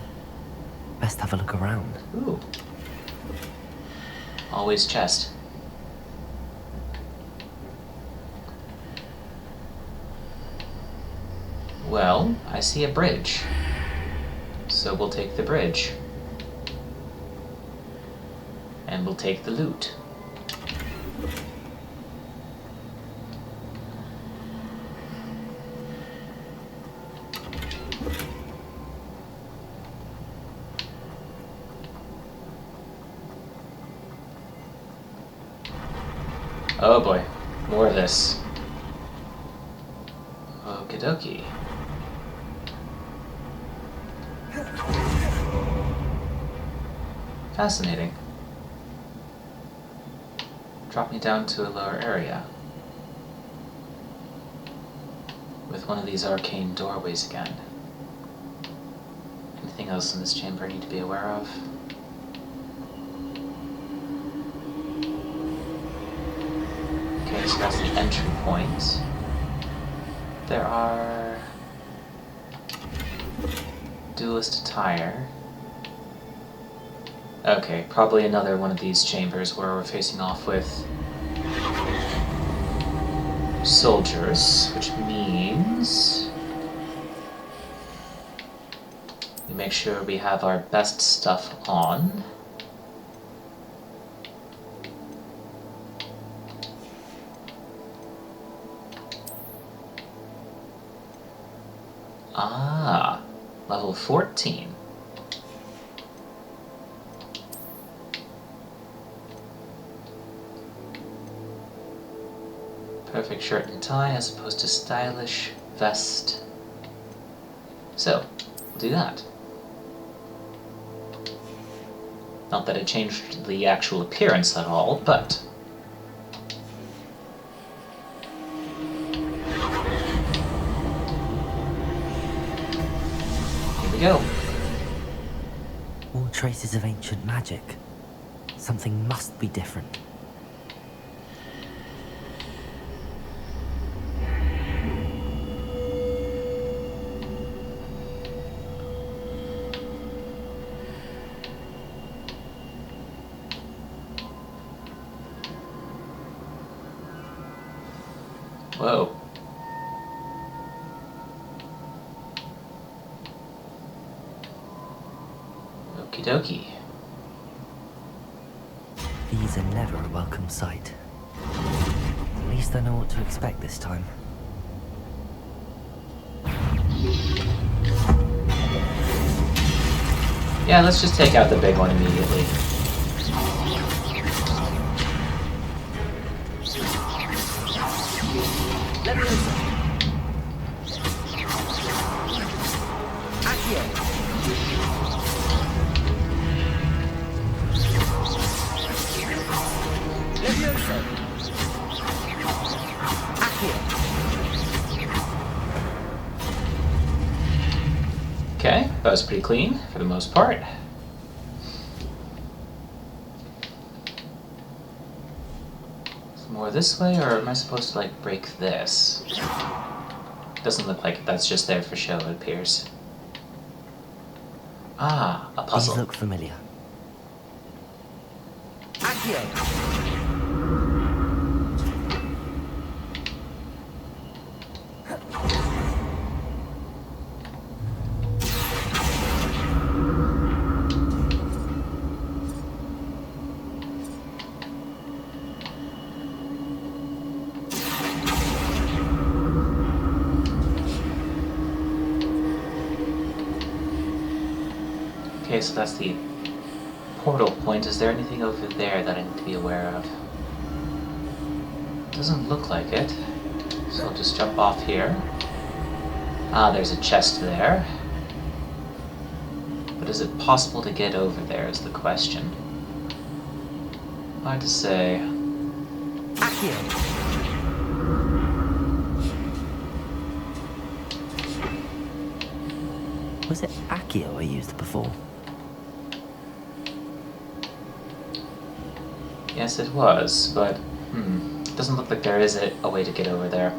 Best have a look around. Ooh. Always chest. Well, I see a bridge. So we'll take the bridge. And we'll take the loot. Oh boy, more of this. Okie dokie. Fascinating. Drop me down to a lower area. With one of these arcane doorways again. Anything else in this chamber I need to be aware of? Okay, so that's the entry point. There are duelist attire. Okay, probably another one of these chambers where we're facing off with soldiers, which means we make sure we have our best stuff on. Ah, level 14. Perfect shirt and tie as opposed to stylish vest. So, we'll do that. Not that it changed the actual appearance at all, but here we go. More traces of ancient magic. Something must be different. Whoa. Okie dokie. These are never a welcome sight. At least I know what to expect this time. Yeah, let's just take out the big one immediately. Okay, that was pretty clean for the most part. Some more this way, or am I supposed to like break this? Doesn't look like that's just there for show, it appears. Ah, a puzzle. These look familiar. Okay, so that's the portal point. Is there anything over there that I need to be aware of? Doesn't look like it. So I'll just jump off here. Ah, there's a chest there. But is it possible to get over there is the question. Hard to say. Was it Accio I used before? Yes, it was, but doesn't look like there is a way to get over there.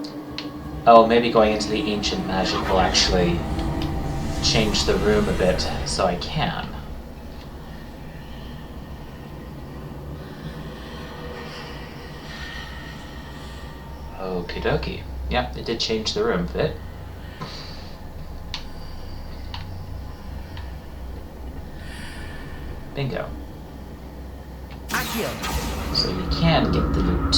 Oh, maybe going into the ancient magic will actually change the room a bit, so I can. Okie dokie. Yeah, it did change the room a bit. Bingo. So you can get the loot.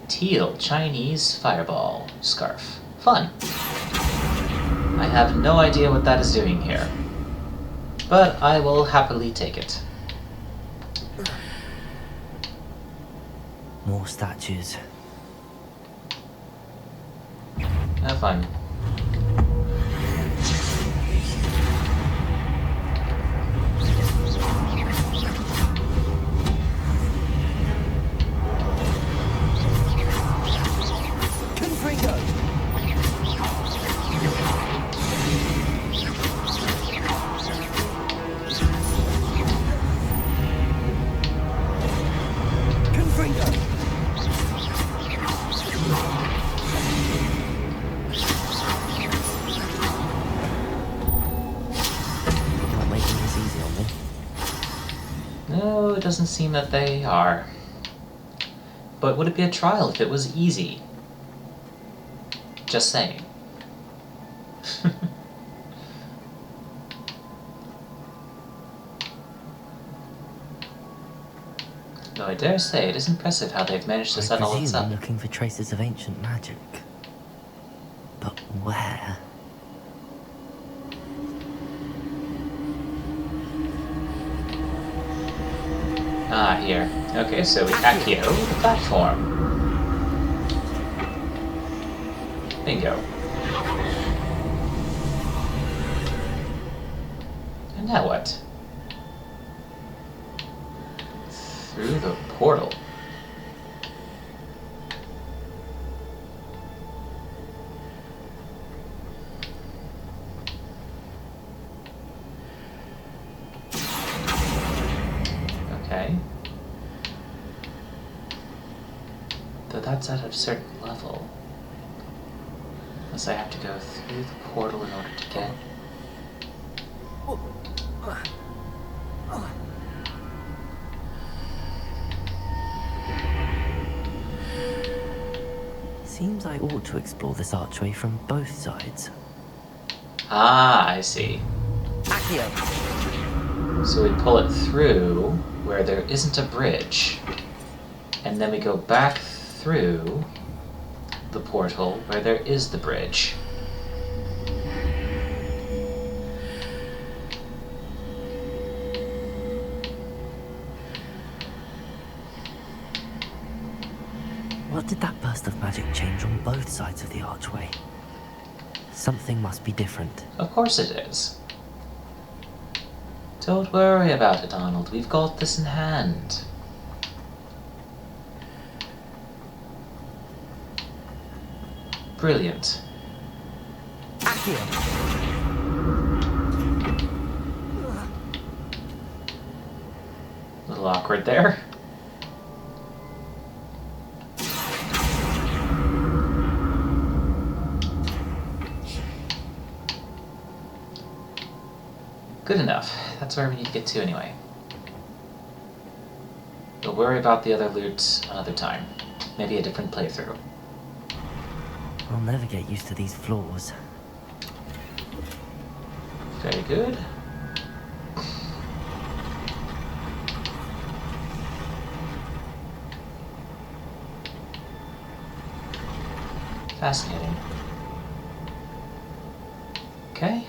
Teal Chinese fireball scarf. Fun. I have no idea what that is doing here, but I will happily take it. More statues. Have fun. No, it doesn't seem that they are. But would it be a trial if it was easy? Just saying. Though I dare say it is impressive how they've managed to set all this up. I'm looking for traces of ancient magic. But where? Ah, here. Okay, so we Accio the platform. Bingo. And now what? Through the portal. Okay. Though that's at a certain level. Unless I have to go through the portal in order to get... Seems I ought to explore this archway from both sides. Ah, I see. So we pull it through where there isn't a bridge, and then we go back through the portal where there is the bridge. What did that burst of magic change on both sides of the archway? Something must be different. Of course it is. Don't worry about it, Donald. We've got this in hand. Brilliant. A little awkward there. Good enough. That's where we need to get to anyway. We'll worry about the other loot another time. Maybe a different playthrough. I'll never get used to these floors. Very good. Fascinating. Okay.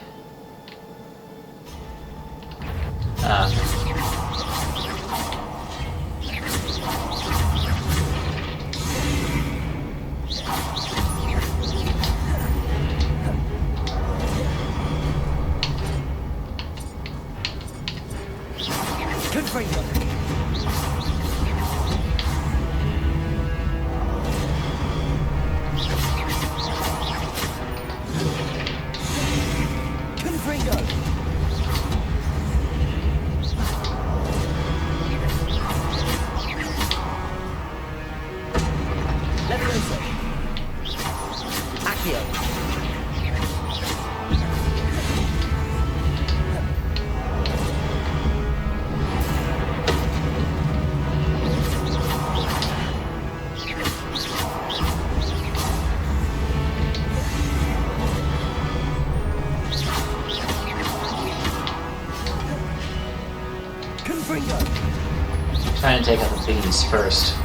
Confringo. Confringo. Leviosa. Accio. Confringo. Trying to take out the bees first.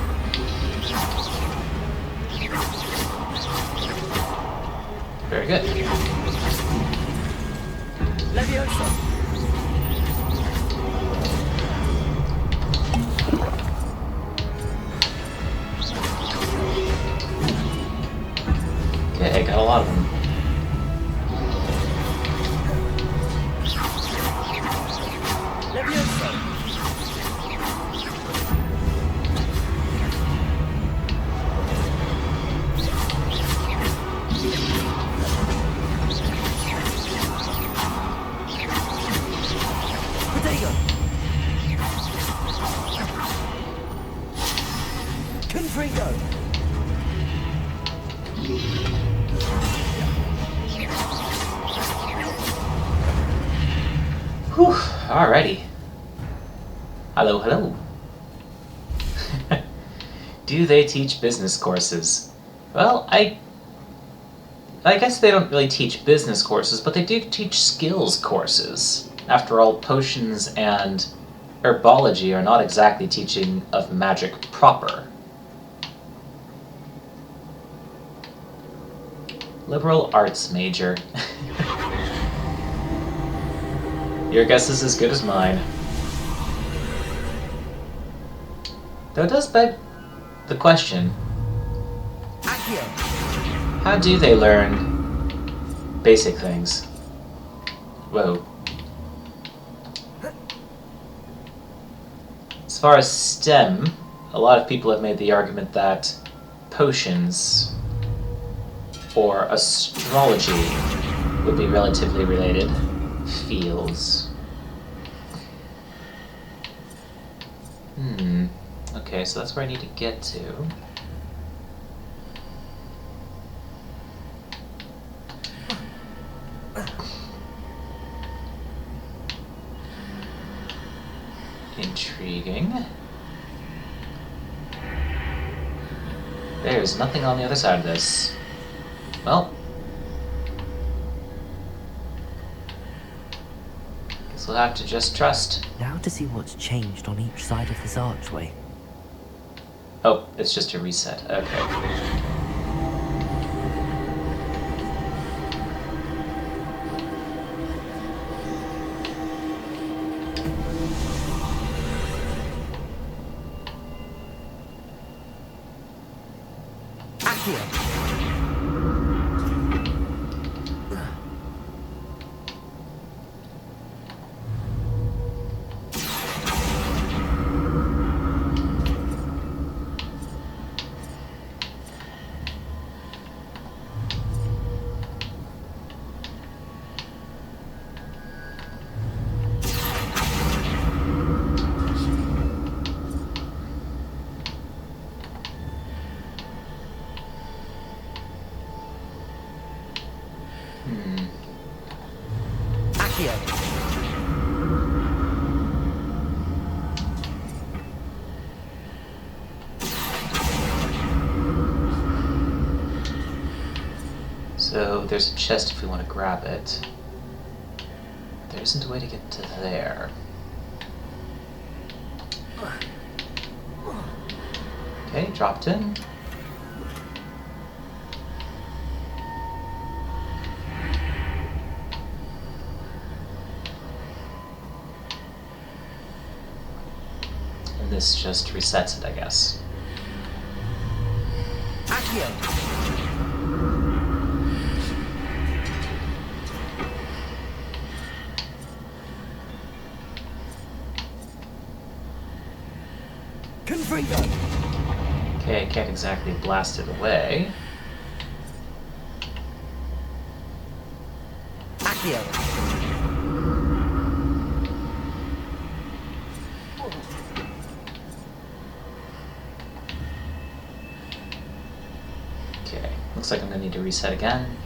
Very good. Leviosa. Okay, got a lot of them. Leviosa. Protego. Confringo. Whew, alrighty. Hello, hello. Do they teach business courses? Well, I guess they don't really teach business courses, but they do teach skills courses. After all, potions and herbology are not exactly teaching of magic proper. Liberal arts major. Your guess is as good as mine. Though it does beg the question, Accio. how do they learn basic things? Whoa. As far as STEM, a lot of people have made the argument that potions or astrology would be relatively related fields. Okay, so that's where I need to get to. Intriguing. There's nothing on the other side of this. Well, guess we'll have to just trust. Now to see what's changed on each side of this archway. Oh, it's just a reset. Okay. So there's a chest if we want to grab it. There isn't a way to get to there. Okay, dropped in. And this just resets it, I guess. Okay, I can't exactly blast it away. Okay, looks like I'm gonna need to reset again.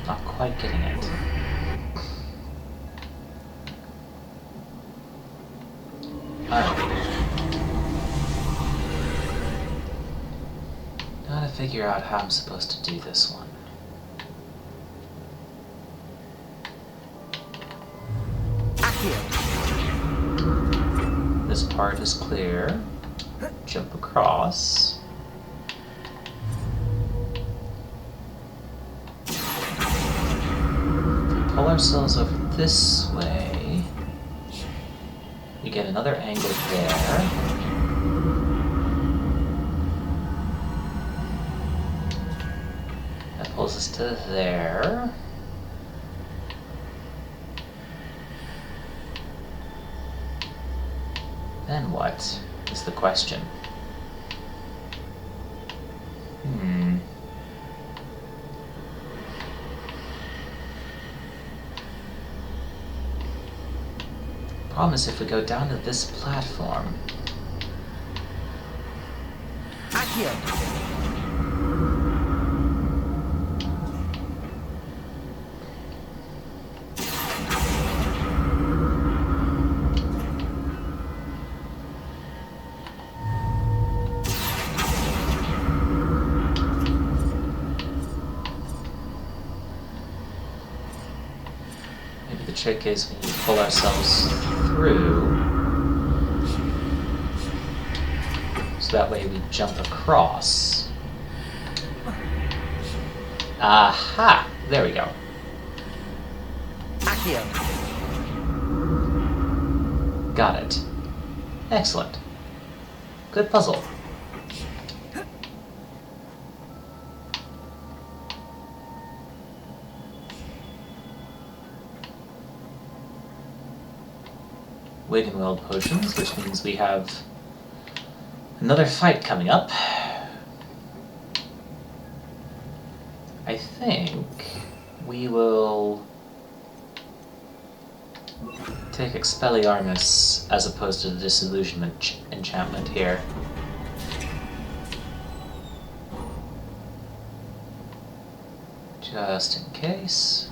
Not quite getting it. Alright. Gotta figure out how I'm supposed to do this one. This part is clear. Jump across. Pull ourselves over this way. We get another angle there. That pulls us to there. Then what is the question? Problem is, if we go down to this platform. Maybe the trick is we need to pull ourselves through, so that way we jump across. Aha! There we go. Got it. Excellent. Good puzzle. Wiggenweld potions, which means we have another fight coming up. I think we will take Expelliarmus as opposed to the Disillusionment enchantment here. Just in case.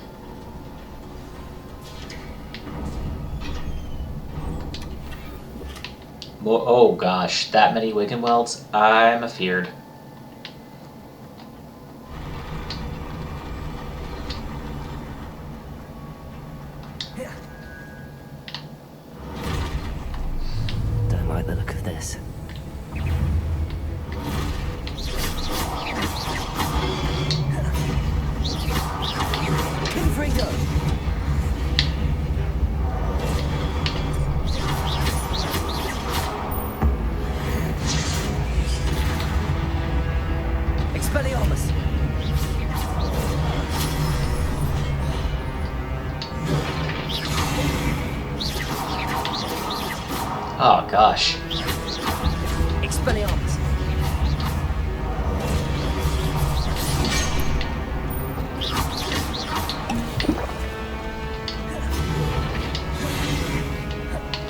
Oh gosh, that many Wiggenwelds? I'm afeared. Don't like the look of this. Expelliarmus! Oh gosh. Expelliarmus!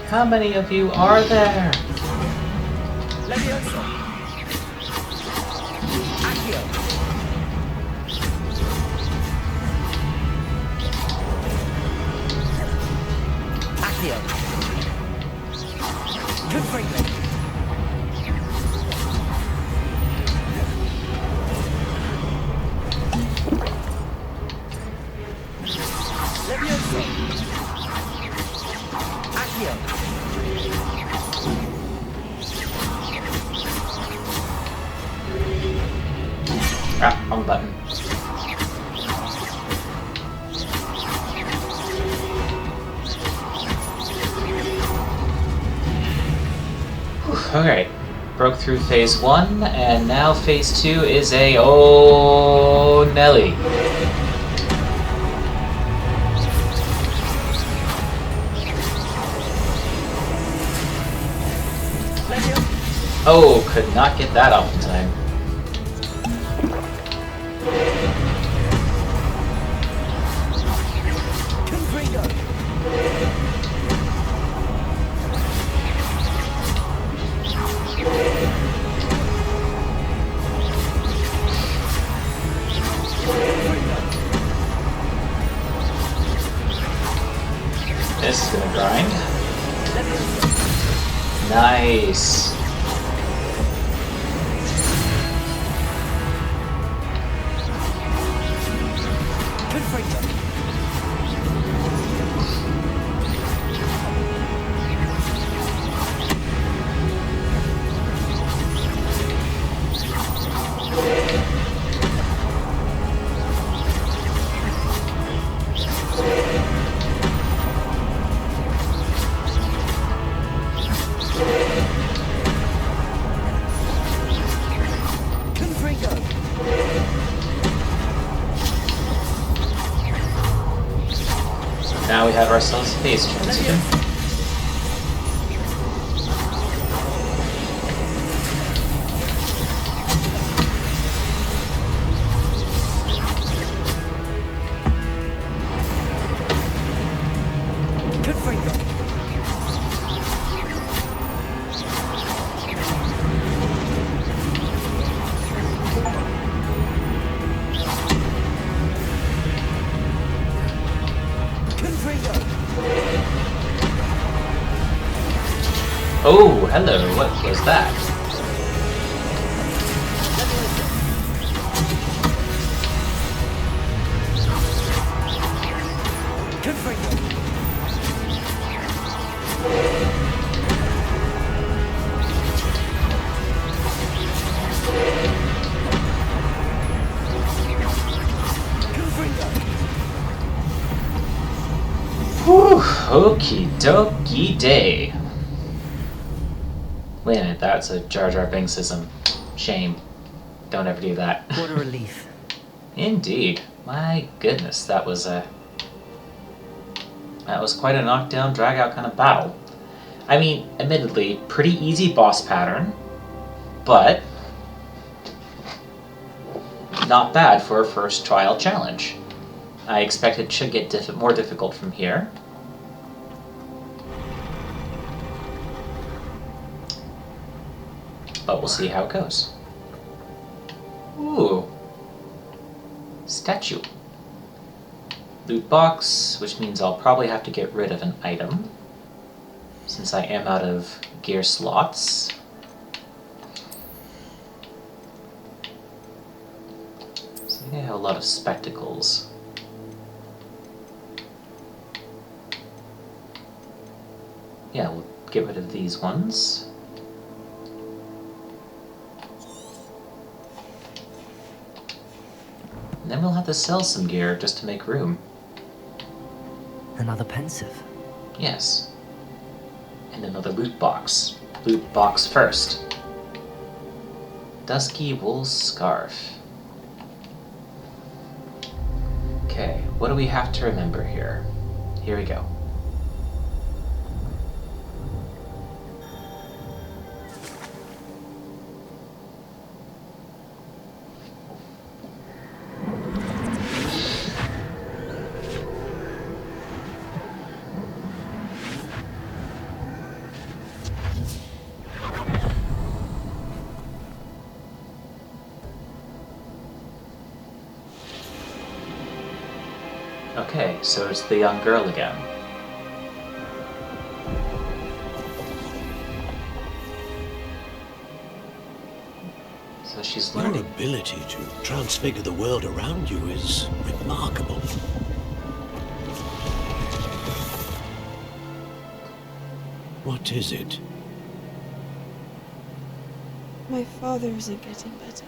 How many of you are there? Leviosa! Accio! Accio! Good Franklin! Leviosa! Accio! Ah, wrong button. Okay, broke through phase 1, and now phase 2 is a oh Nelly. Oh, could not get that off in time. This is gonna grind. Nice. Now we have ourselves a phase transition. Oh, hello, what was that? Whew, okie dokie day. Wait a minute, that's a Jar Jar Binksism. Shame. Don't ever do that. What a relief. Indeed. My goodness, that was quite a knockdown, drag-out kind of battle. I mean, admittedly, pretty easy boss pattern, but not bad for a first trial challenge. I expect it should get more difficult from here. But we'll see how it goes. Ooh. Statue. Loot box, which means I'll probably have to get rid of an item, since I am out of gear slots. So I think I have a lot of spectacles. Yeah, we'll get rid of these ones. And then we'll have to sell some gear just to make room. Another pensive. Yes. And another loot box. Loot box first. Dusky wool scarf. Okay, what do we have to remember here? Here we go. Okay, so it's the young girl again. So she's Your learning. ability to transfigure the world around you is remarkable. What is it? My father isn't getting better.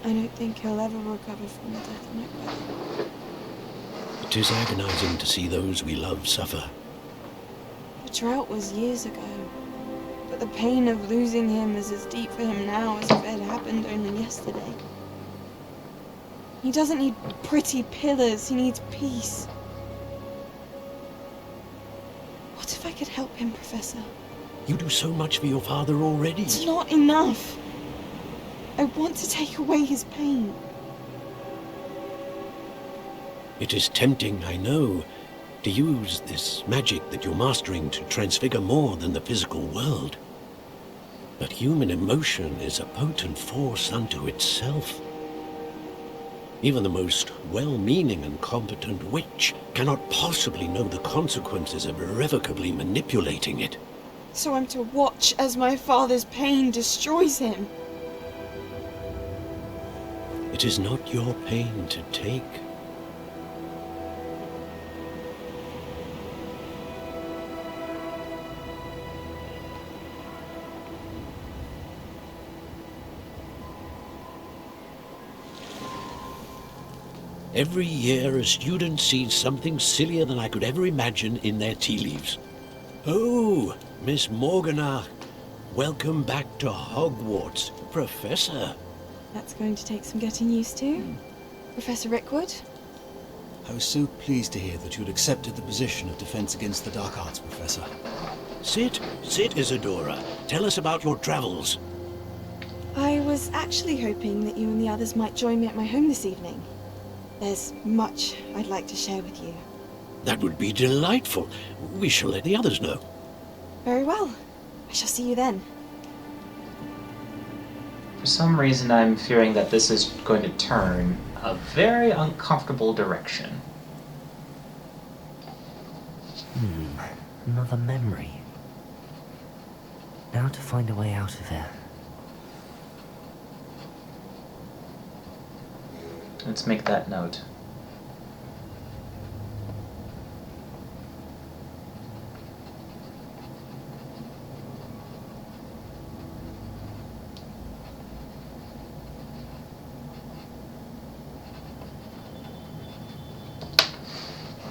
I don't think he'll ever recover from the death of my brother. It is agonizing to see those we love suffer. The drought was years ago, but the pain of losing him is as deep for him now as if it had happened only yesterday. He doesn't need pretty pillars, he needs peace. What if I could help him, Professor? You do so much for your father already. It's not enough. I want to take away his pain. It is tempting, I know, to use this magic that you're mastering to transfigure more than the physical world. But human emotion is a potent force unto itself. Even the most well-meaning and competent witch cannot possibly know the consequences of irrevocably manipulating it. So I'm to watch as my father's pain destroys him. It is not your pain to take. Every year, a student sees something sillier than I could ever imagine in their tea leaves. Oh, Miss Morganach, welcome back to Hogwarts, Professor. That's going to take some getting used to. Professor Rickwood? I was so pleased to hear that you'd accepted the position of Defense Against the Dark Arts, Professor. Sit, Isadora. Tell us about your travels. I was actually hoping that you and the others might join me at my home this evening. There's much I'd like to share with you. That would be delightful. We shall let the others know. Very well. I shall see you then. For some reason, I'm fearing that this is going to turn a very uncomfortable direction. Another memory. Now to find a way out of here. Let's make that note.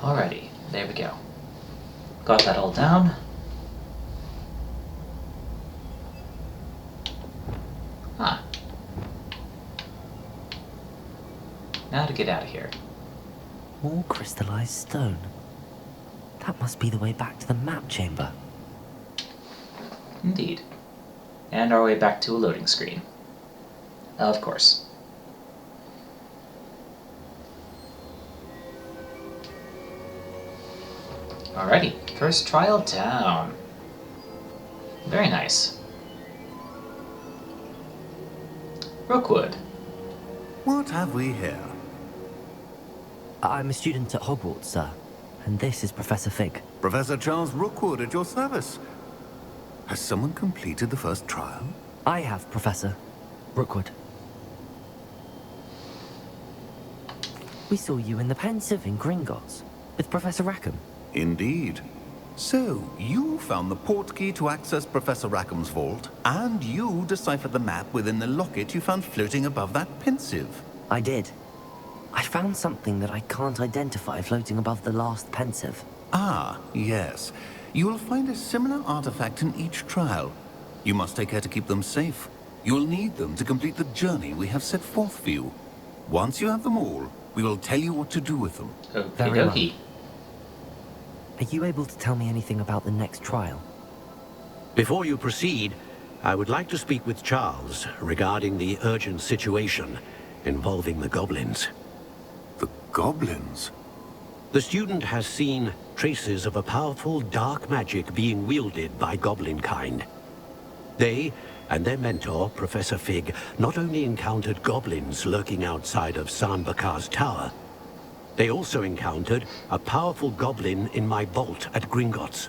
Alrighty, there we go. Got that all down. Huh. Now to get out of here. More crystallized stone. That must be the way back to the map chamber. Indeed. And our way back to a loading screen. Of course. Alrighty, first trial down. Very nice. Rookwood. What have we here? I'm a student at Hogwarts, sir. And this is Professor Fig. Professor Charles Rookwood at your service. Has someone completed the first trial? I have, Professor Rookwood. We saw you in the Pensive in Gringotts with Professor Rackham. Indeed. So, you found the portkey to access Professor Rackham's vault, and you deciphered the map within the locket you found floating above that Pensive. I did. I found something that I can't identify floating above the last Pensive. Ah, yes. You will find a similar artifact in each trial. You must take care to keep them safe. You will need them to complete the journey we have set forth for you. Once you have them all, we will tell you what to do with them. Okie dokie. Are you able to tell me anything about the next trial? Before you proceed, I would like to speak with Charles regarding the urgent situation involving the goblins. The goblins? The student has seen traces of a powerful dark magic being wielded by goblin kind. They and their mentor, Professor Fig, not only encountered goblins lurking outside of Sanbakar's tower, they also encountered a powerful goblin in my vault at Gringotts.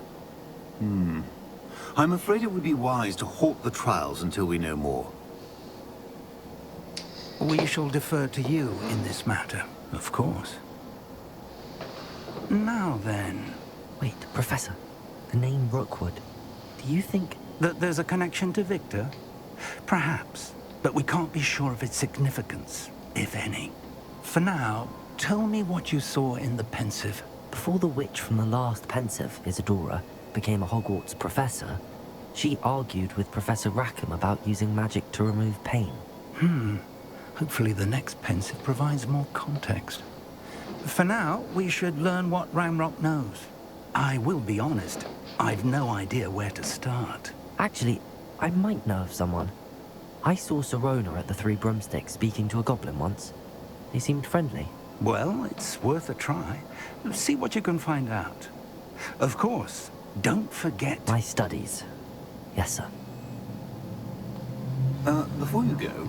I'm afraid it would be wise to halt the trials until we know more. We shall defer to you in this matter, of course. Now then... Wait, Professor. The name Rookwood. Do you think... that there's a connection to Victor? Perhaps, but we can't be sure of its significance, if any. For now, tell me what you saw in the Pensive. Before the witch from the last Pensive, Isadora, became a Hogwarts professor, she argued with Professor Rackham about using magic to remove pain. Hopefully the next Pensive provides more context. For now, we should learn what Ranrock knows. I will be honest, I've no idea where to start. Actually, I might know of someone. I saw Sirona at the Three Broomsticks speaking to a goblin once. They seemed friendly. Well, it's worth a try. See what you can find out. Of course, don't forget... My studies. Yes, sir. Before you go...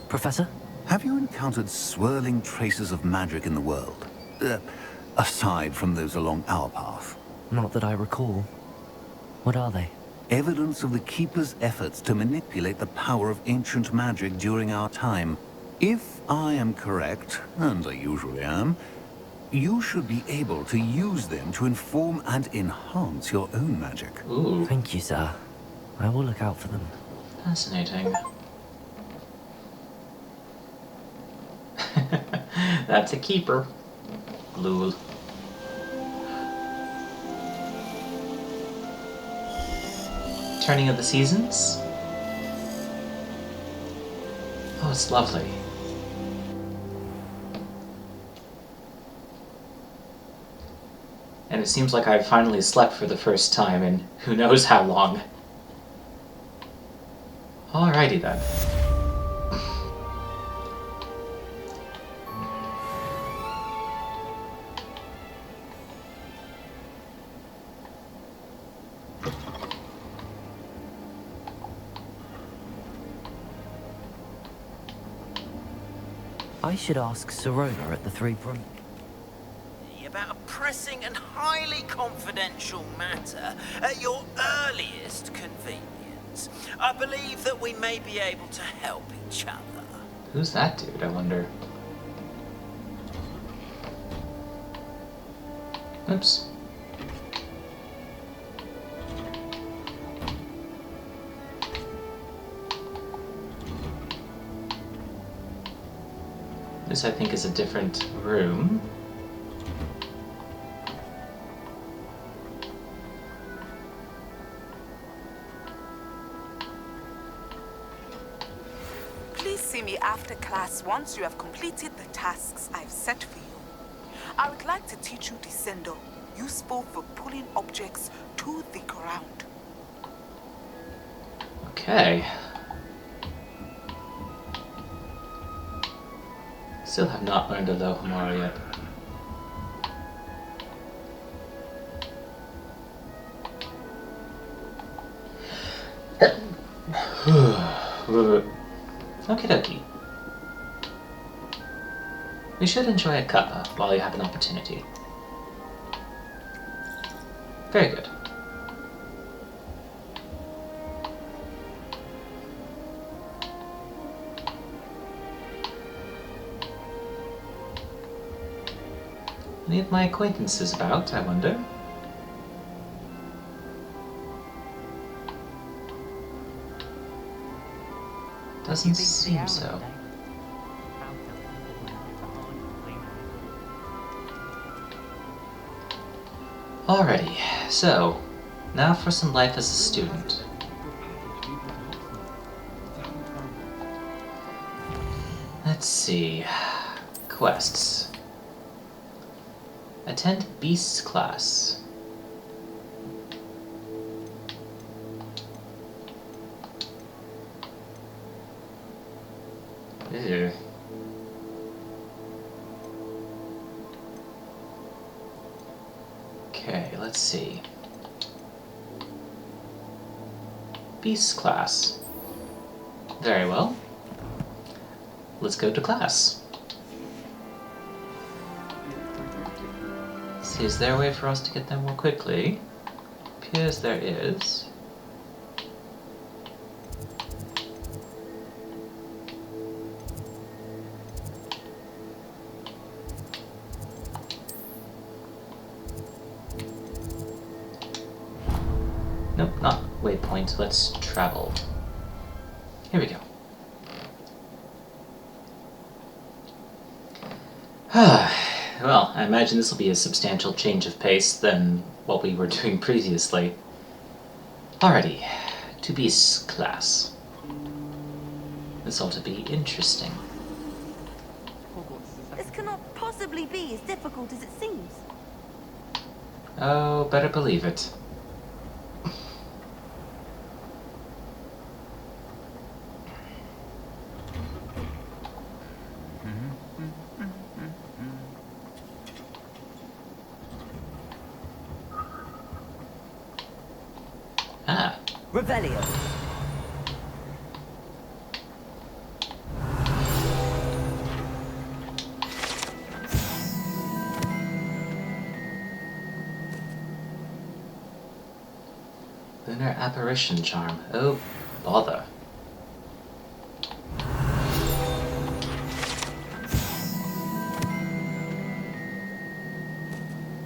Professor? Have you encountered swirling traces of magic in the world? Aside from those along our path? Not that I recall. What are they? Evidence of the Keeper's efforts to manipulate the power of ancient magic during our time. If I am correct, and I usually am, you should be able to use them to inform and enhance your own magic. Ooh. Thank you, sir. I will look out for them. Fascinating. That's a keeper. Lul. Turning of the seasons. Oh, it's lovely. And it seems like I've finally slept for the first time in who knows how long. Alrighty then. I should ask Sirona at the Three Broom... About a pressing and highly confidential matter at your earliest convenience. I believe that we may be able to help each other. Who's that dude, I wonder? Oops. This, I think, is a different room. Please see me after class once you have completed the tasks I've set for you. I would like to teach you Descendo, useful for pulling objects to the ground. Okay. Still have not learned Alohomora yet. Okie dokie. We should enjoy a cuppa while you have an opportunity. Very good. Any of my acquaintances about, I wonder? Doesn't seem so. Alrighty, so now for some life as a student. Let's see. Quests. Attend Beast's class. Ew. Okay, let's see. Beast's class. Very well. Let's go to class. See, is there a way for us to get there more quickly? Appears there is. Nope, not waypoint. Let's travel. Here we go. Well, I imagine this will be a substantial change of pace than what we were doing previously. Alrighty, to Beast's class. This ought to be interesting. This cannot possibly be as difficult as it seems. Oh, better believe it. Ah. Revelio. Lunar apparition charm. Oh, bother.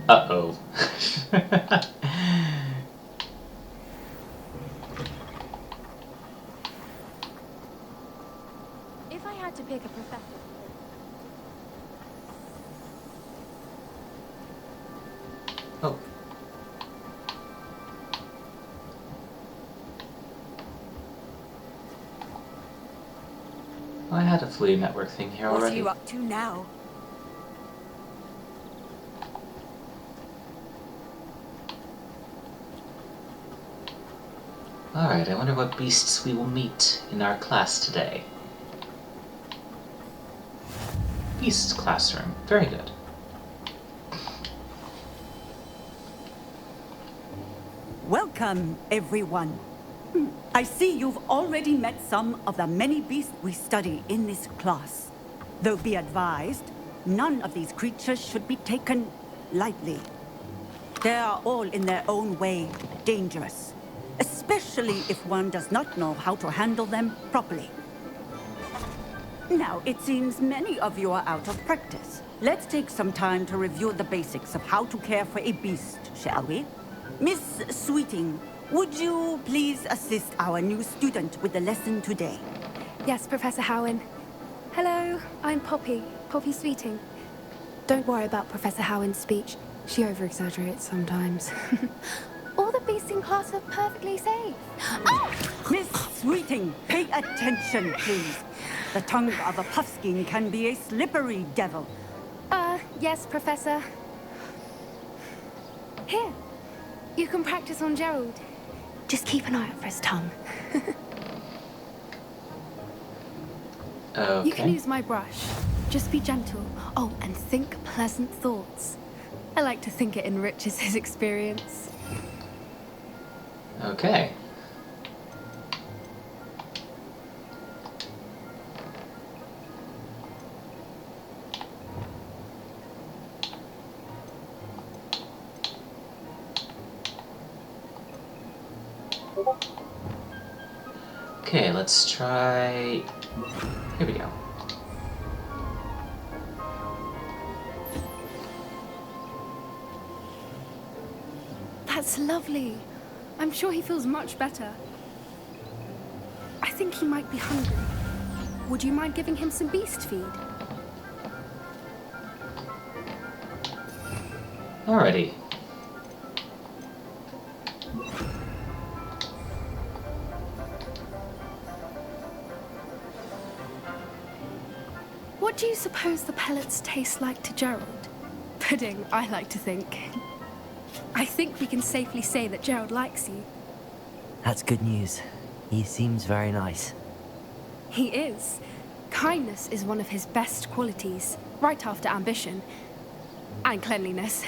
Uh-oh. If I had to pick a professor... Oh. I had a flea network thing here What already. are you up to now? Alright, I wonder what beasts we will meet in our class today. Beasts classroom. Very good. Welcome, everyone. I see you've already met some of the many beasts we study in this class. Though be advised, none of these creatures should be taken lightly. They are all in their own way dangerous, especially if one does not know how to handle them properly. Now, it seems many of you are out of practice. Let's take some time to review the basics of how to care for a beast, shall we? Miss Sweeting, would you please assist our new student with the lesson today? Yes, Professor Howen. Hello, I'm Poppy Sweeting. Don't worry about Professor Howen's speech. She over-exaggerates sometimes. All the beasts in class are perfectly safe. Miss Sweeting, pay attention, please. The tongue of a puffskein can be a slippery devil. Yes, Professor. Here, you can practice on Gerald. Just keep an eye out for his tongue. Okay. You can use my brush. Just be gentle. Oh, and think pleasant thoughts. I like to think it enriches his experience. Okay. Okay, let's try... Here we go. That's lovely. I'm sure he feels much better. I think he might be hungry. Would you mind giving him some beast feed? Alrighty. What do you suppose the pellets taste like to Gerald? Pudding, I like to think. I think we can safely say that Gerald likes you. That's good news. He seems very nice. He is. Kindness is one of his best qualities, right after ambition. And cleanliness.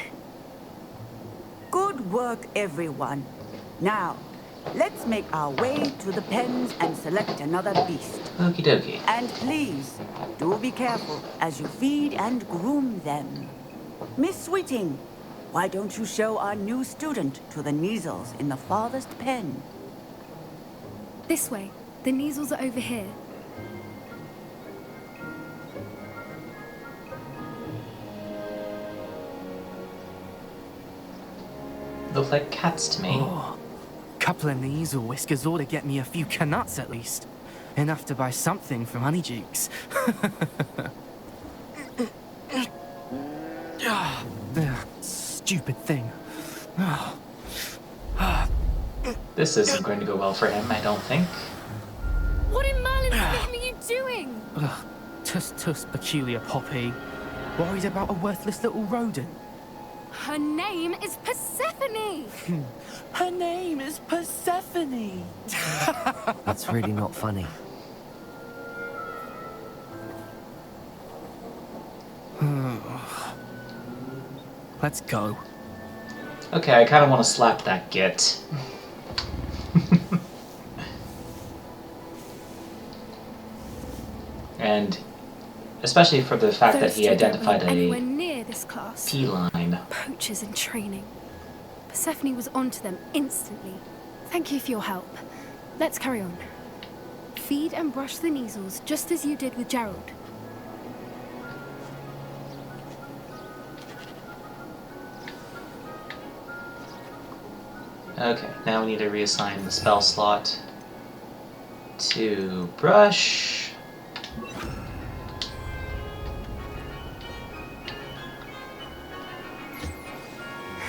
Good work, everyone. Now, let's make our way to the pens and select another beast. Okie dokie. And please, do be careful as you feed and groom them. Miss Sweeting, why don't you show our new student to the Neasels in the farthest pen? This way. The Neasels are over here. Look like cats to me. Oh, couple of Neasel whiskers ought to get me a few canuts at least. Enough to buy something from Honeydukes. Stupid thing. This isn't going to go well for him, I don't think. What in Merlin's name are you Tuss, peculiar Poppy. Worried about a worthless little rodent? Her name is Persephone! Her name is Persephone! That's really not funny. Let's go. Okay, I kind of want to slap that git. And especially for the fact that he identified anywhere a near this class. feline. Poachers in training. Persephone was onto them instantly. Thank you for your help. Let's carry on. Feed and brush the measles just as you did with Gerald. Okay, now we need to reassign the spell slot to brush.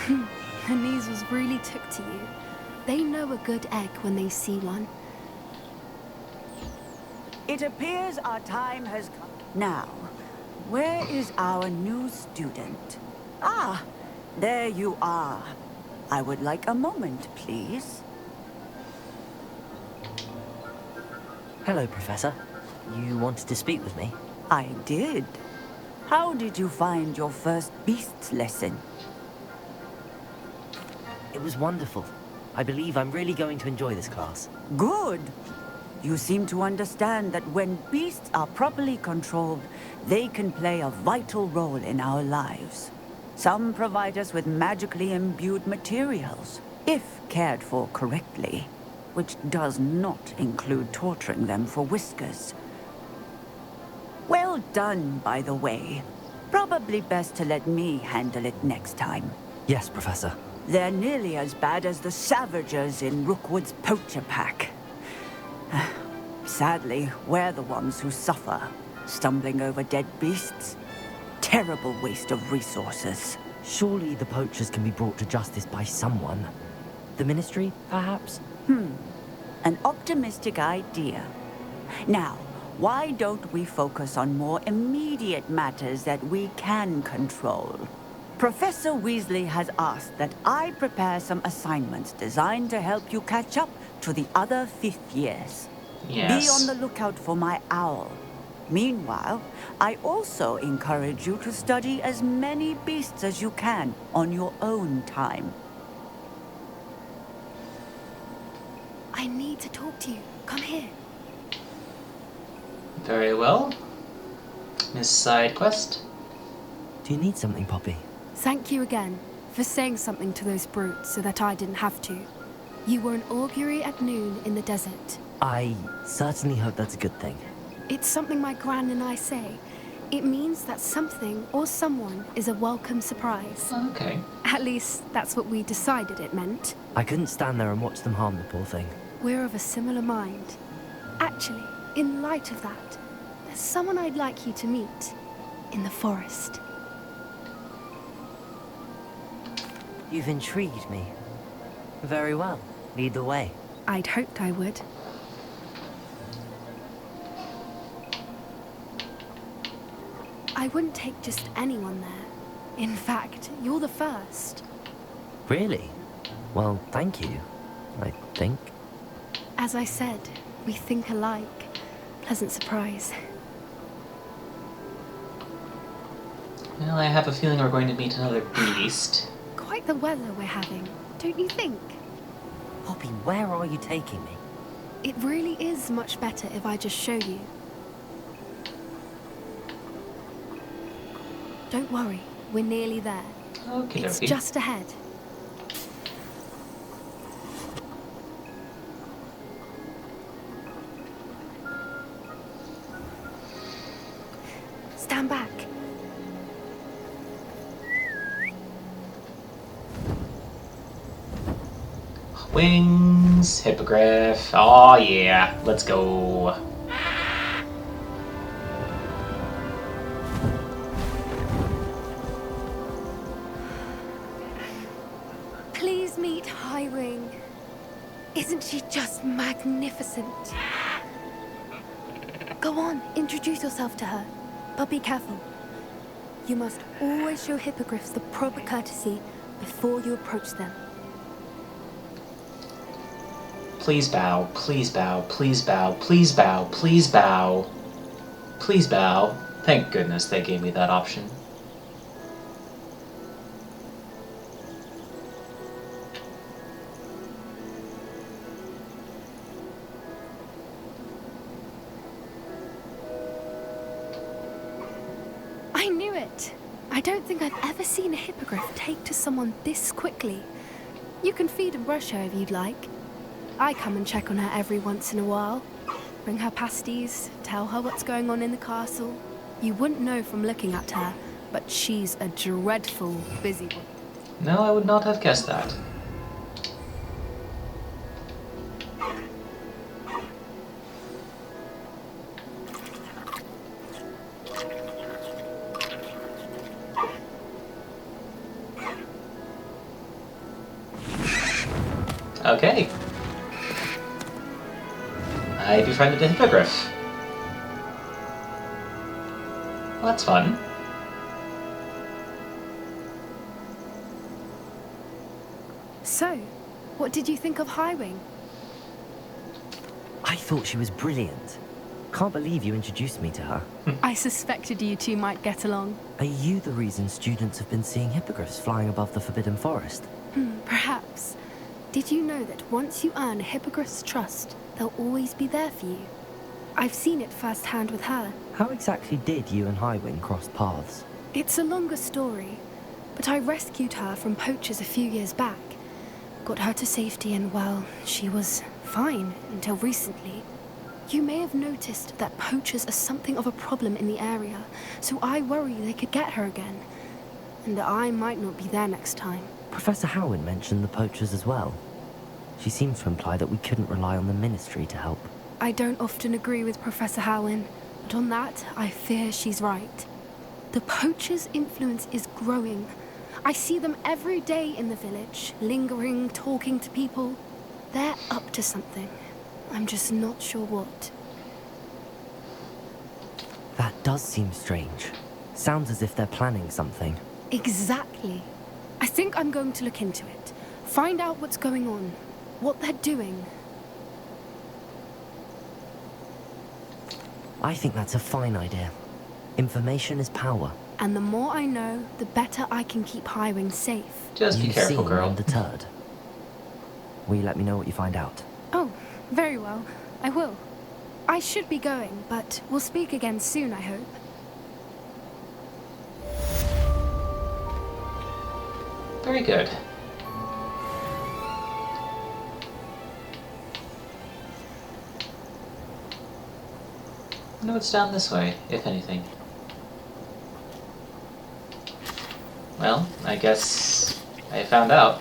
The measles really took to you. They know a good egg when they see one. It appears our time has come. Now, where is our new student? Ah, there you are. I would like a moment, please. Hello, Professor. You wanted to speak with me? I did. How did you find your first beasts lesson? It was wonderful. I believe I'm really going to enjoy this class. Good. You seem to understand that when beasts are properly controlled, they can play a vital role in our lives. Some provide us with magically imbued materials, if cared for correctly, which does not include torturing them for whiskers. Well done, by the way. Probably best to let me handle it next time. Yes, Professor. They're nearly as bad as the Savagers in Rookwood's poacher pack. Sadly, we're the ones who suffer, stumbling over dead beasts. Terrible waste of resources. Surely the poachers can be brought to justice by someone. The Ministry, perhaps? An optimistic idea. Now, why don't we focus on more immediate matters that we can control? Professor Weasley has asked that I prepare some assignments designed to help you catch up to the other fifth years. Yes. Be on the lookout for my owl. Meanwhile, I also encourage you to study as many beasts as you can on your own time. I need to talk to you. Come here. Very well. Miss Side Quest. Do you need something, Poppy? Thank you again for saying something to those brutes so that I didn't have to. You were an augury at noon in the desert. I certainly hope that's a good thing. It's something my gran and I say. It means that something or someone is a welcome surprise. Okay. At least, that's what we decided it meant. I couldn't stand there and watch them harm the poor thing. We're of a similar mind. Actually, in light of that, there's someone I'd like you to meet in the forest. You've intrigued me. Very well. Lead the way. I'd hoped I would. I wouldn't take just anyone there. In fact, you're the first. Really? Well, thank you, I think. As I said, we think alike. Pleasant surprise. Well, I have a feeling we're going to meet another beast. Quite the weather we're having, don't you think? Poppy, where are you taking me? It really is much better if I just show you. Don't worry, we're nearly there. Okay, It's just ahead. Stand back. Wings, hippogriff. Oh yeah, let's go. Please meet Highwing. Isn't she just magnificent? Go on, introduce yourself to her. But be careful. You must always show hippogriffs the proper courtesy before you approach them. Please bow, please bow, please bow, please bow, please bow. Please bow. Thank goodness they gave me that option. I knew it! I don't think I've ever seen a hippogriff take to someone this quickly. You can feed and brush her if you'd like. I come and check on her every once in a while. Bring her pasties, tell her what's going on in the castle. You wouldn't know from looking at her, but she's a dreadful busybody. No, I would not have guessed that. Okay. I befriended a hippogriff. Well, that's fun. So, what did you think of Highwing? I thought she was brilliant. Can't believe you introduced me to her. I suspected you two might get along. Are you the reason students have been seeing hippogriffs flying above the Forbidden Forest? Perhaps. Did you know that once you earn a hippogriff's trust, they'll always be there for you? I've seen it firsthand with her. How exactly did you and Highwing cross paths? It's a longer story, but I rescued her from poachers a few years back. Got her to safety and, well, she was fine until recently. You may have noticed that poachers are something of a problem in the area, so I worry they could get her again. And I might not be there next time. Professor Howin mentioned the poachers as well. She seemed to imply that we couldn't rely on the Ministry to help. I don't often agree with Professor Howin, but on that, I fear she's right. The poachers' influence is growing. I see them every day in the village, lingering, talking to people. They're up to something. I'm just not sure what. That does seem strange. Sounds as if they're planning something. Exactly. I think I'm going to look into it. Find out what's going on. What they're doing. I think that's a fine idea. Information is power. And the more I know, the better I can keep Highwing safe. Just be careful, girl. Undeterred. Will you let me know what you find out? Oh, very well. I will. I should be going, but we'll speak again soon, I hope. Very good. I know it's down this way, if anything. Well, I guess I found out.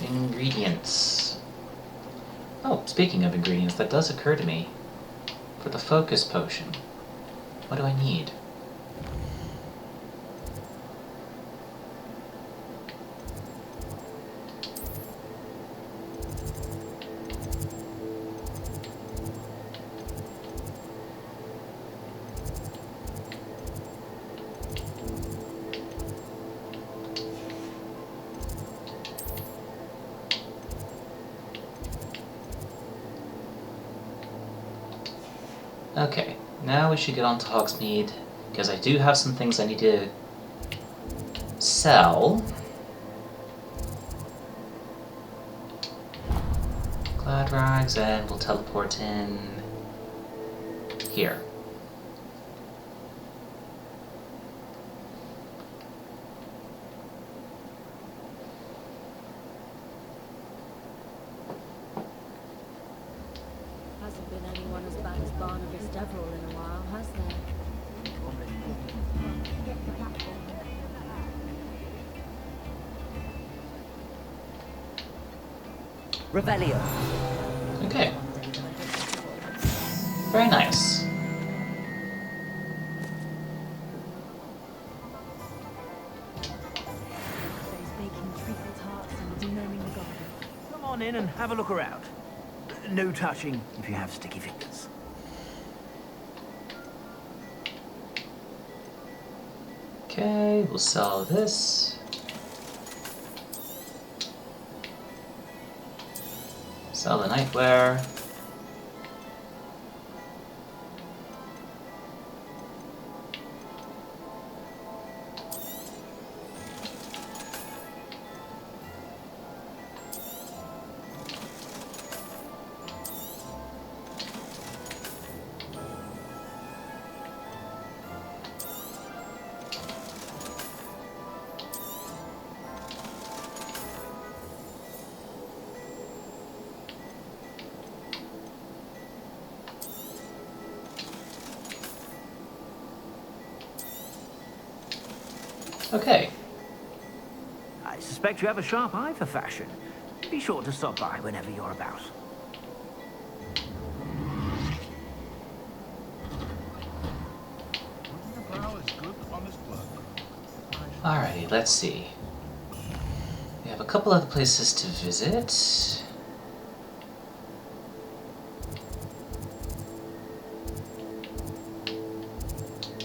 Ingredients. Oh, speaking of ingredients, that does occur to me. For the focus potion, what do I need? Okay, now we should get on to Hogsmeade, because I do have some things I need to sell. Glad rags, and we'll teleport in here. Hasn't been anyone as bad as Barnabas Deverell in a while, has there? Revelio. Okay. Very nice. Those baking treacle tarts and denaming the garden. Come on in and have a look around. No touching if you have sticky fingers. Okay, we'll sell this. Sell the nightwear. Okay. I suspect you have a sharp eye for fashion. Be sure to stop by whenever you're about. Alrighty, let's see. We have a couple other places to visit.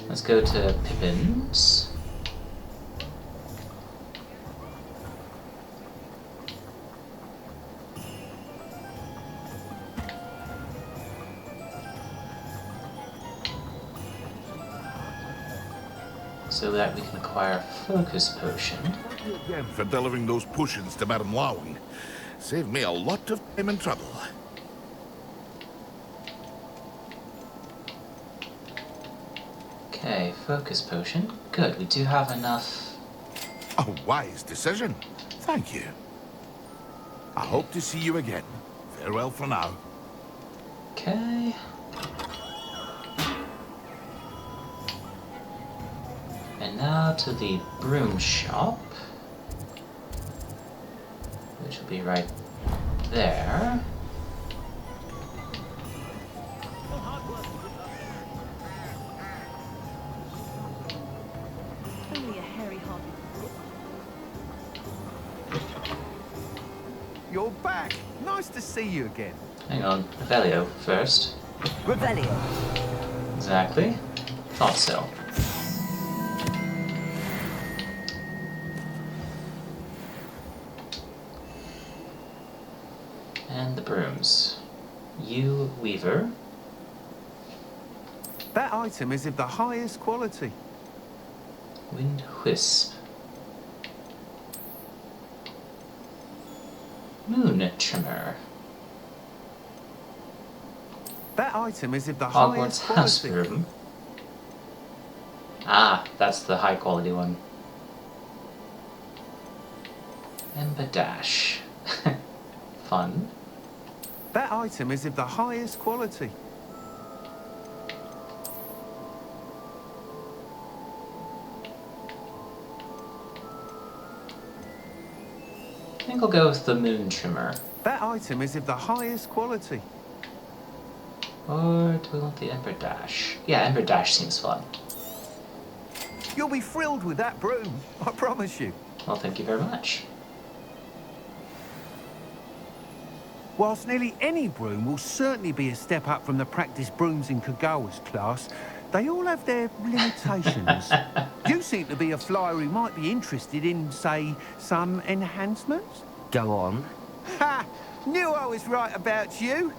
Let's go to Pippin's. So that we can acquire a focus potion. Thank you again for delivering those potions to Madame Lowing. Saved me a lot of time and trouble. Okay, focus potion. Good, we do have enough. A wise decision. Thank you. I hope to see you again. Farewell for now. Okay. And now to the broom shop, which will be right there. Only a hairy-hearted. You're back. Nice to see you again. Hang on, Revelio first. Revelio. Exactly. Thought so. And the brooms. You, Weaver. That item is of the highest quality. Wind Wisp. Moon Trimmer. That item is of the Hogwarts highest House quality. Broom. Ah, that's the high quality one. Embadash. Fun. That item is of the highest quality. I think I'll go with the Moon Trimmer. That item is of the highest quality. Or do we want the Ember Dash? Yeah, Ember Dash seems fun. You'll be thrilled with that broom, I promise you. Well, thank you very much. Whilst nearly any broom will certainly be a step up from the practice brooms in Kagawa's class, they all have their limitations. You seem to be a flyer who might be interested in, say, some enhancements? Go on. Ha! Knew I was right about you.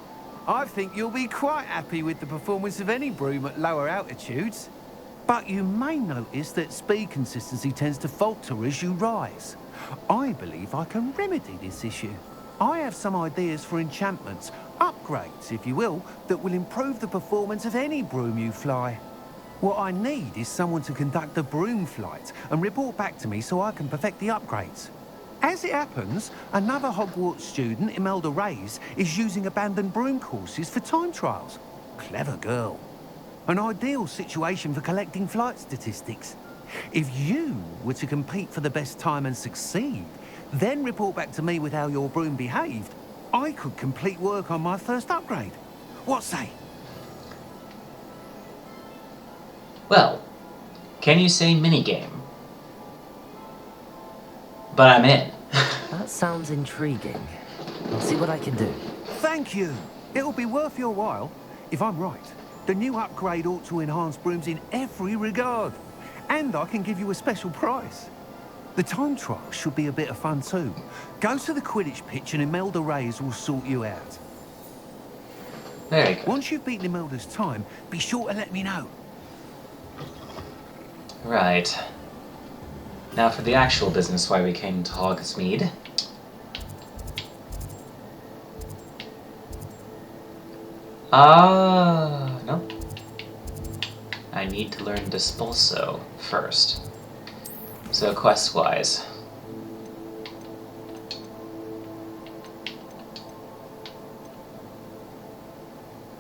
I think you'll be quite happy with the performance of any broom at lower altitudes. But you may notice that speed consistency tends to falter as you rise. I believe I can remedy this issue. I have some ideas for enchantments, upgrades, if you will, that will improve the performance of any broom you fly. What I need is someone to conduct a broom flight and report back to me so I can perfect the upgrades. As it happens, another Hogwarts student, Imelda Reyes, is using abandoned broom courses for time trials. Clever girl. An ideal situation for collecting flight statistics. If you were to compete for the best time and succeed, then report back to me with how your broom behaved, I could complete work on my first upgrade. What say? Well, can you say minigame? But I'm in. That sounds intriguing. I'll see what I can do. Thank you. It'll be worth your while. If I'm right, the new upgrade ought to enhance brooms in every regard. And I can give you a special price. The time trial should be a bit of fun too. Go to the Quidditch pitch and Imelda Reyes will sort you out. Very good. Once you've beaten Imelda's time, be sure to let me know. Right. Now for the actual business why we came to Hogsmeade. No. I need to learn Dispulso first. So quest-wise.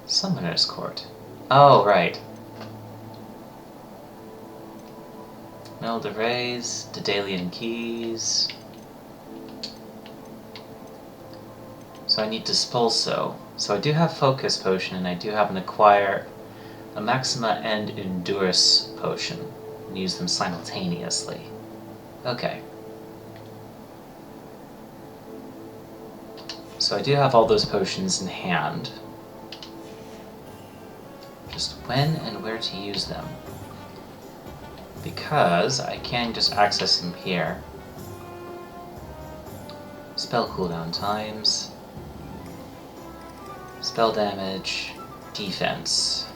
Summoner's Court. Oh, right. Imelda Reyes, Daedalian Keys. So I need Dispulso. So I do have Focus Potion, and I do have an Acquire a Maxima and Endurus Potion, and use them simultaneously. Okay. So I do have all those potions in hand. Just when and where to use them. Because I can just access them here. Spell cooldown times. Spell damage. Defense.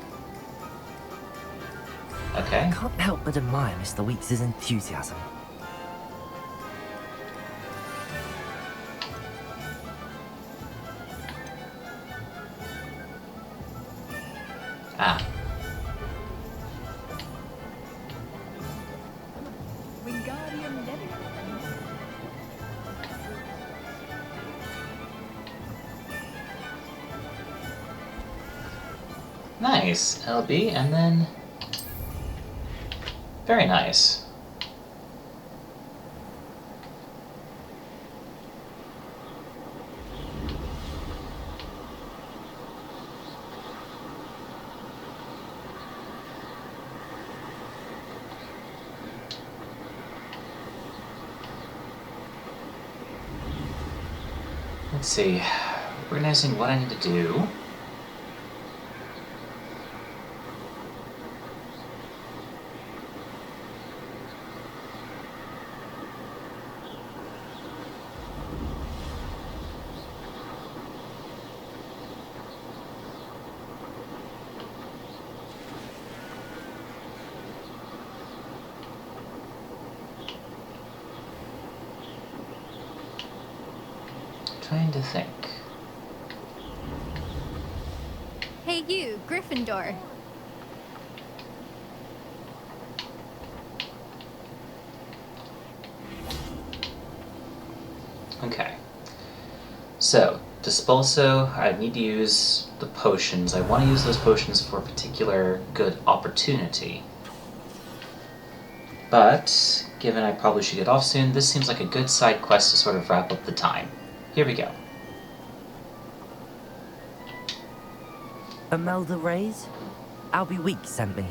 Okay. I can't help but admire Mr. Weeks' enthusiasm. Ah. Nice. LB, and then... Very nice. Let's see. Organizing what I need to do. Trying to think. Hey you, Gryffindor. Okay. So, Dispulso, I need to use the potions. I want to use those potions for a particular good opportunity. But, given I probably should get off soon, this seems like a good side quest to sort of wrap up the time. Here we go. Imelda Reyes? Albie Weeks sent me.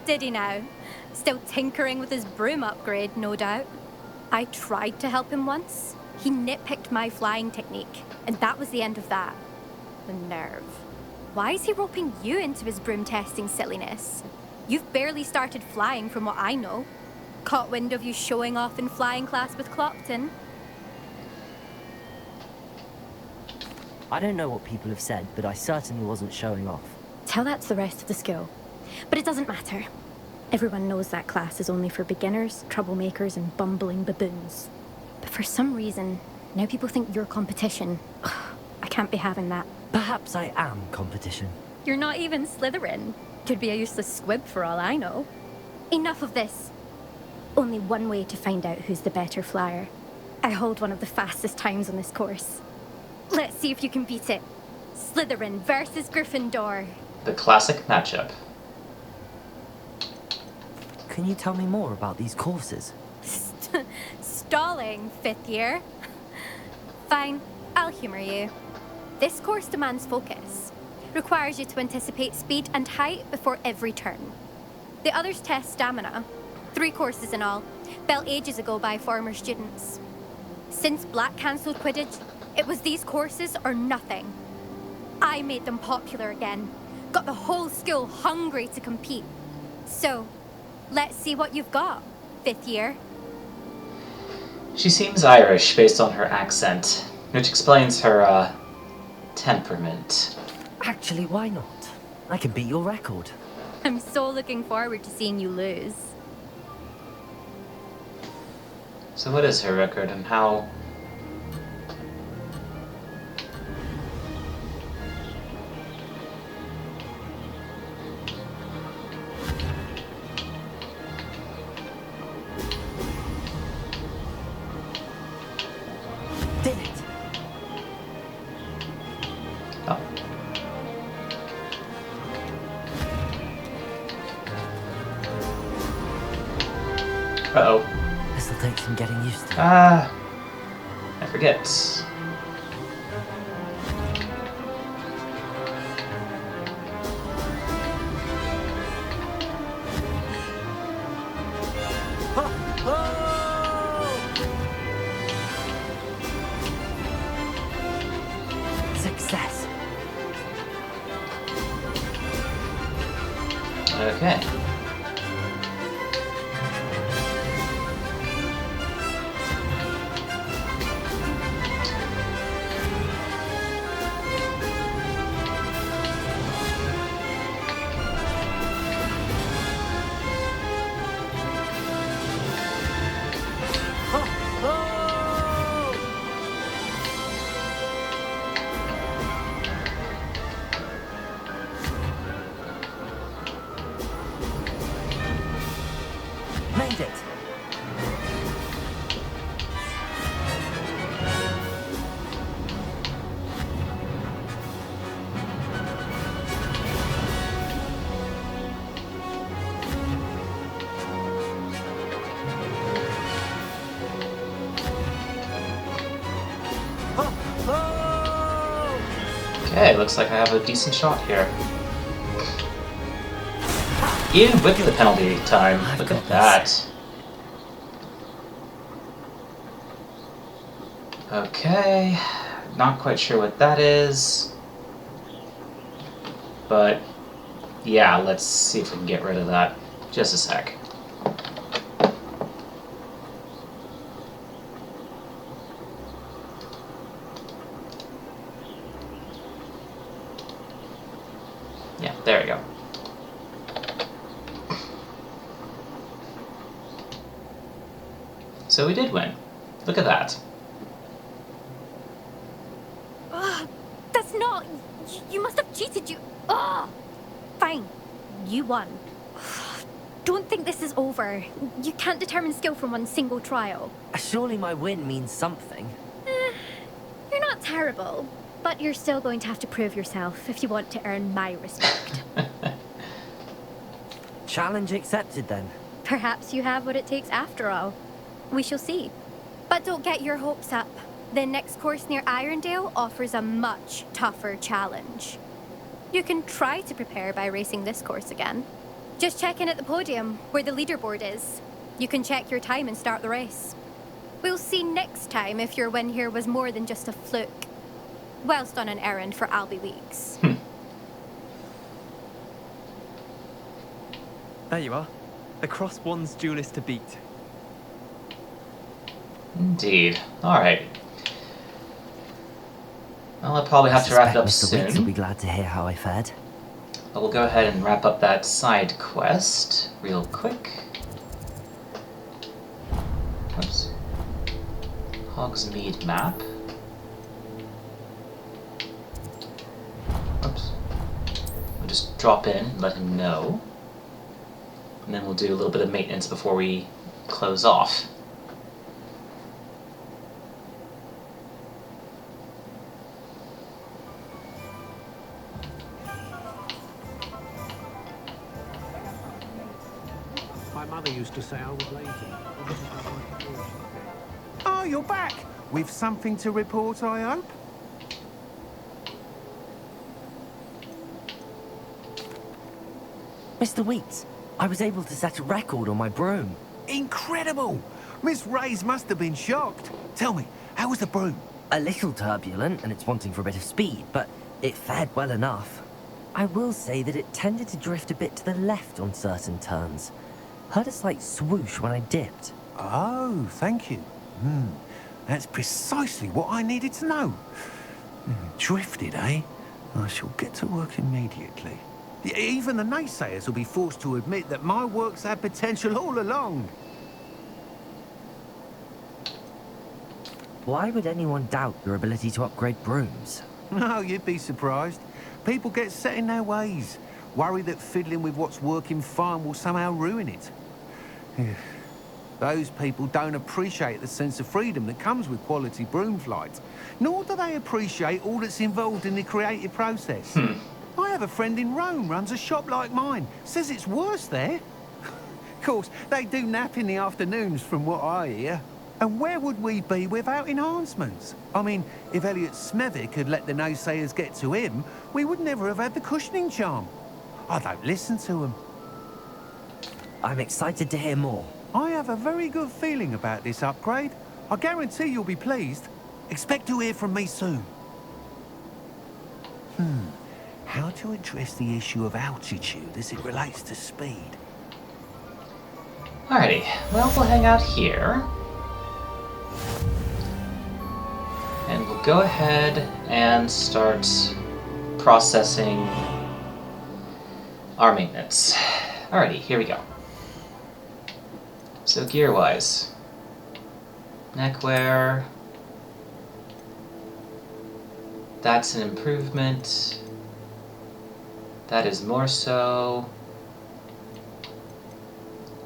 Did he now? Still tinkering with his broom upgrade, no doubt. I tried to help him once. He nitpicked my flying technique, and that was the end of that. The nerve. Why is he roping you into his broom testing silliness? You've barely started flying from what I know. Caught wind of you showing off in flying class with Clopton. I don't know what people have said, but I certainly wasn't showing off. Tell that to the rest of the school. But it doesn't matter. Everyone knows that class is only for beginners, troublemakers, and bumbling baboons. But for some reason, now people think you're competition. I can't be having that. Perhaps I am competition. You're not even Slytherin. Could be a useless squib for all I know. Enough of this. Only one way to find out who's the better flyer. I hold one of the fastest times on this course. Let's see if you can beat it. Slytherin versus Gryffindor. The classic matchup. Can you tell me more about these courses? Stalling, 5th year. Fine, I'll humor you. This course demands focus. Requires you to anticipate speed and height before every turn. The others test stamina. 3 courses in all, built ages ago by former students. Since Black cancelled Quidditch, It was these courses or nothing. I made them popular again. Got the whole school hungry to compete. So, let's see what you've got, 5th year. She seems Irish based on her accent, which explains her, temperament. Actually, why not? I can beat your record. I'm so looking forward to seeing you lose. So what is her record and how... Did it? Oh. Uh-oh. This'll take some getting used to. I forget. Success. Okay. Made it. Okay, looks like I have a decent shot here. Even with the penalty time, look at that. Okay, not quite sure what that is. But, yeah, let's see if we can get rid of that. Just a sec. Yeah, there we go. So we did win. Look at that. That's not... You must have cheated, you... Ugh! Fine. You won. Don't think this is over. You can't determine skill from one single trial. Surely my win means something. You're not terrible, but you're still going to have to prove yourself if you want to earn my respect. Challenge accepted then. Perhaps you have what it takes after all. We shall see. But don't get your hopes up. The next course near Irondale offers a much tougher challenge. You can try to prepare by racing this course again. Just check in at the podium, where the leaderboard is. You can check your time and start the race. We'll see next time if your win here was more than just a fluke. Whilst on an errand for Albie Weeks. There you are. The Cross One's duelist to beat. Indeed. Alright. Well, I'll probably have to wrap it up Mr. Weeks will soon. be glad to hear how I fared. But we'll go ahead and wrap up that side quest real quick. Oops. Hogsmeade map. Oops. We'll just drop in and let him know. And then we'll do a little bit of maintenance before we close off. My mother used to say I was lazy. Oh, you're back! With something to report, I hope? Mr. Weeks, I was able to set a record on my broom. Incredible! Miss Reyes must have been shocked. Tell me, how was the broom? A little turbulent, and it's wanting for a bit of speed, but it fared well enough. I will say that it tended to drift a bit to the left on certain turns. Heard a slight swoosh when I dipped. Oh, thank you. That's precisely what I needed to know. Drifted, eh? I shall get to work immediately. Even the naysayers will be forced to admit that my work's had potential all along. Why would anyone doubt your ability to upgrade brooms? No, you'd be surprised. People get set in their ways, worry that fiddling with what's working fine will somehow ruin it. Those people don't appreciate the sense of freedom that comes with quality broom flight, nor do they appreciate all that's involved in the creative process. I have a friend in Rome runs a shop like mine, says it's worse there. Of course, they do nap in the afternoons from what I hear. And where would we be without enhancements? I mean, if Elliot Smethwick had let the naysayers get to him, we would never have had the cushioning charm. I don't listen to them. I'm excited to hear more. I have a very good feeling about this upgrade. I guarantee you'll be pleased. Expect to hear from me soon. How to address the issue of altitude as it relates to speed? Alrighty, well, we'll hang out here. And we'll go ahead and start processing our maintenance. Alrighty, here we go. So gear-wise, neckwear, that's an improvement. That is more so.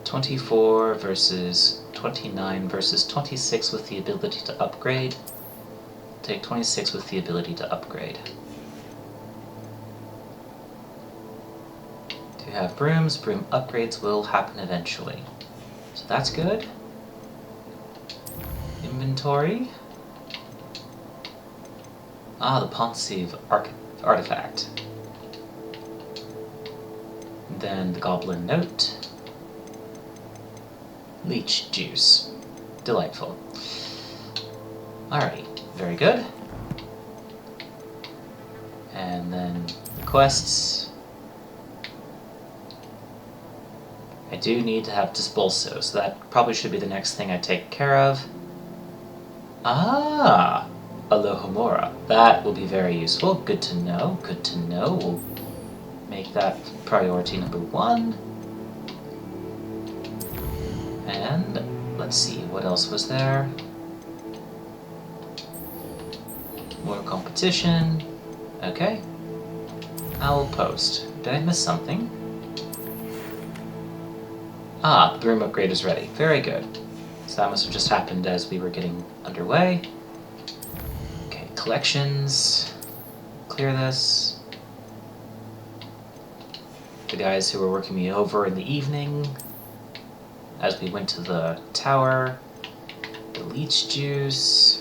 24 versus 29 versus 26 with the ability to upgrade. Take 26 with the ability to upgrade. To have brooms, broom upgrades will happen eventually. So that's good. Inventory. Ah, the Pensive artifact. Then the Goblin Note. Leech Juice. Delightful. Alrighty, very good. And then quests. I do need to have Dispulso, so that probably should be the next thing I take care of. Ah! Alohomora. That will be very useful. Good to know, good to know. We'll make that priority number 1. And let's see, what else was there? More competition. Okay. Owl Post. Did I miss something? Ah, the broom upgrade is ready. Very good. So that must have just happened as we were getting underway. Okay, collections. Clear this. The guys who were working me over in the evening as we went to the tower. The leech juice.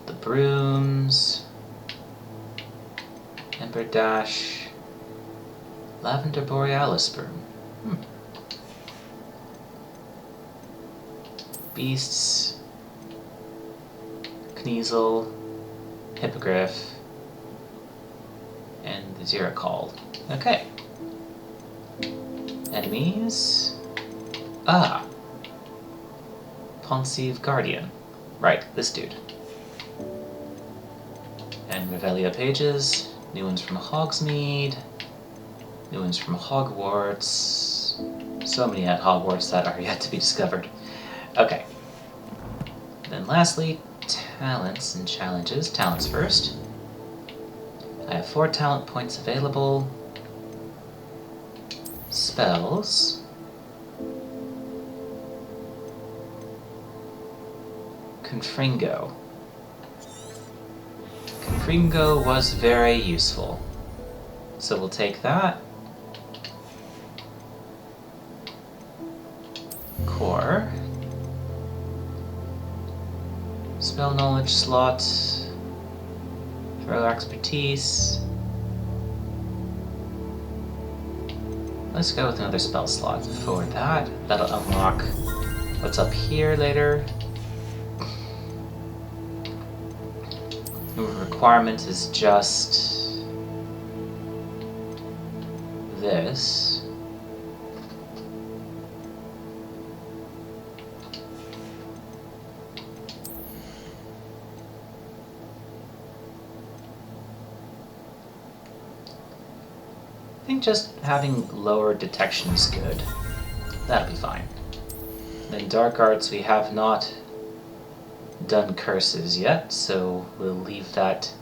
The brooms. Ember Dash. Lavender Borealis broom. Beasts. Kneasel. Hippogriff. And the Ziracall. Okay. Enemies. Ah. Pensive Guardian. Right, this dude. And Revelia pages. New ones from Hogsmeade. New ones from Hogwarts. So many at Hogwarts that are yet to be discovered. Okay. Then lastly, talents and challenges. Talents first. I have 4 talent points available. Spells. Confringo. Confringo was very useful. So we'll take that. Core. Spell knowledge slot. Throw expertise. Let's go with another spell slot for that. That'll unlock what's up here later. The requirement is just this. I think just having lower detection is good. That'll be fine. Then dark arts, we have not done curses yet, so we'll leave that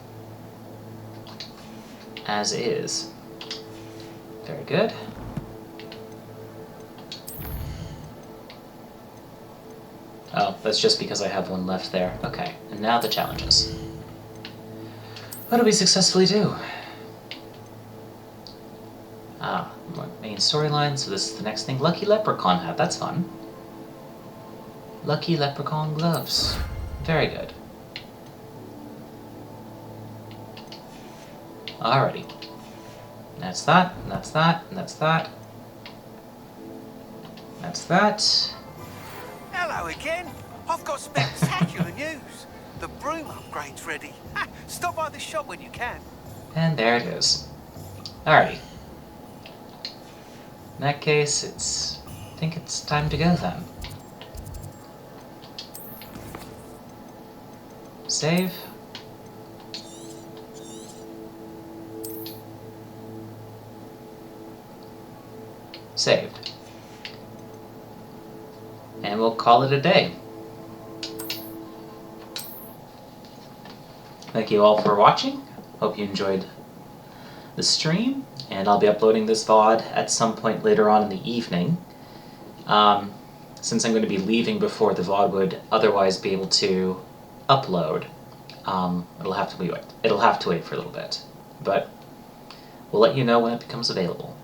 as is. Very good. Oh, that's just because I have one left there. Okay, and now the challenges. What do we successfully do? Ah, main storyline, so this is the next thing. Lucky Leprechaun hat, that's fun. Lucky Leprechaun gloves. Very good. Alrighty. That's that, and that's that, and that's that. That's that. Hello again. I've got spectacular news. The broom upgrade's ready. Stop by the shop when you can. And there it is. Alrighty. In that case, I think it's time to go then. Save. Saved. And we'll call it a day. Thank you all for watching. Hope you enjoyed the stream, and I'll be uploading this VOD at some point later on in the evening. Since I'm going to be leaving before the VOD would otherwise be able to upload, it'll have to wait for a little bit, but we'll let you know when it becomes available.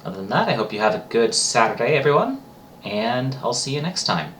Other than that, I hope you have a good Saturday, everyone, and I'll see you next time.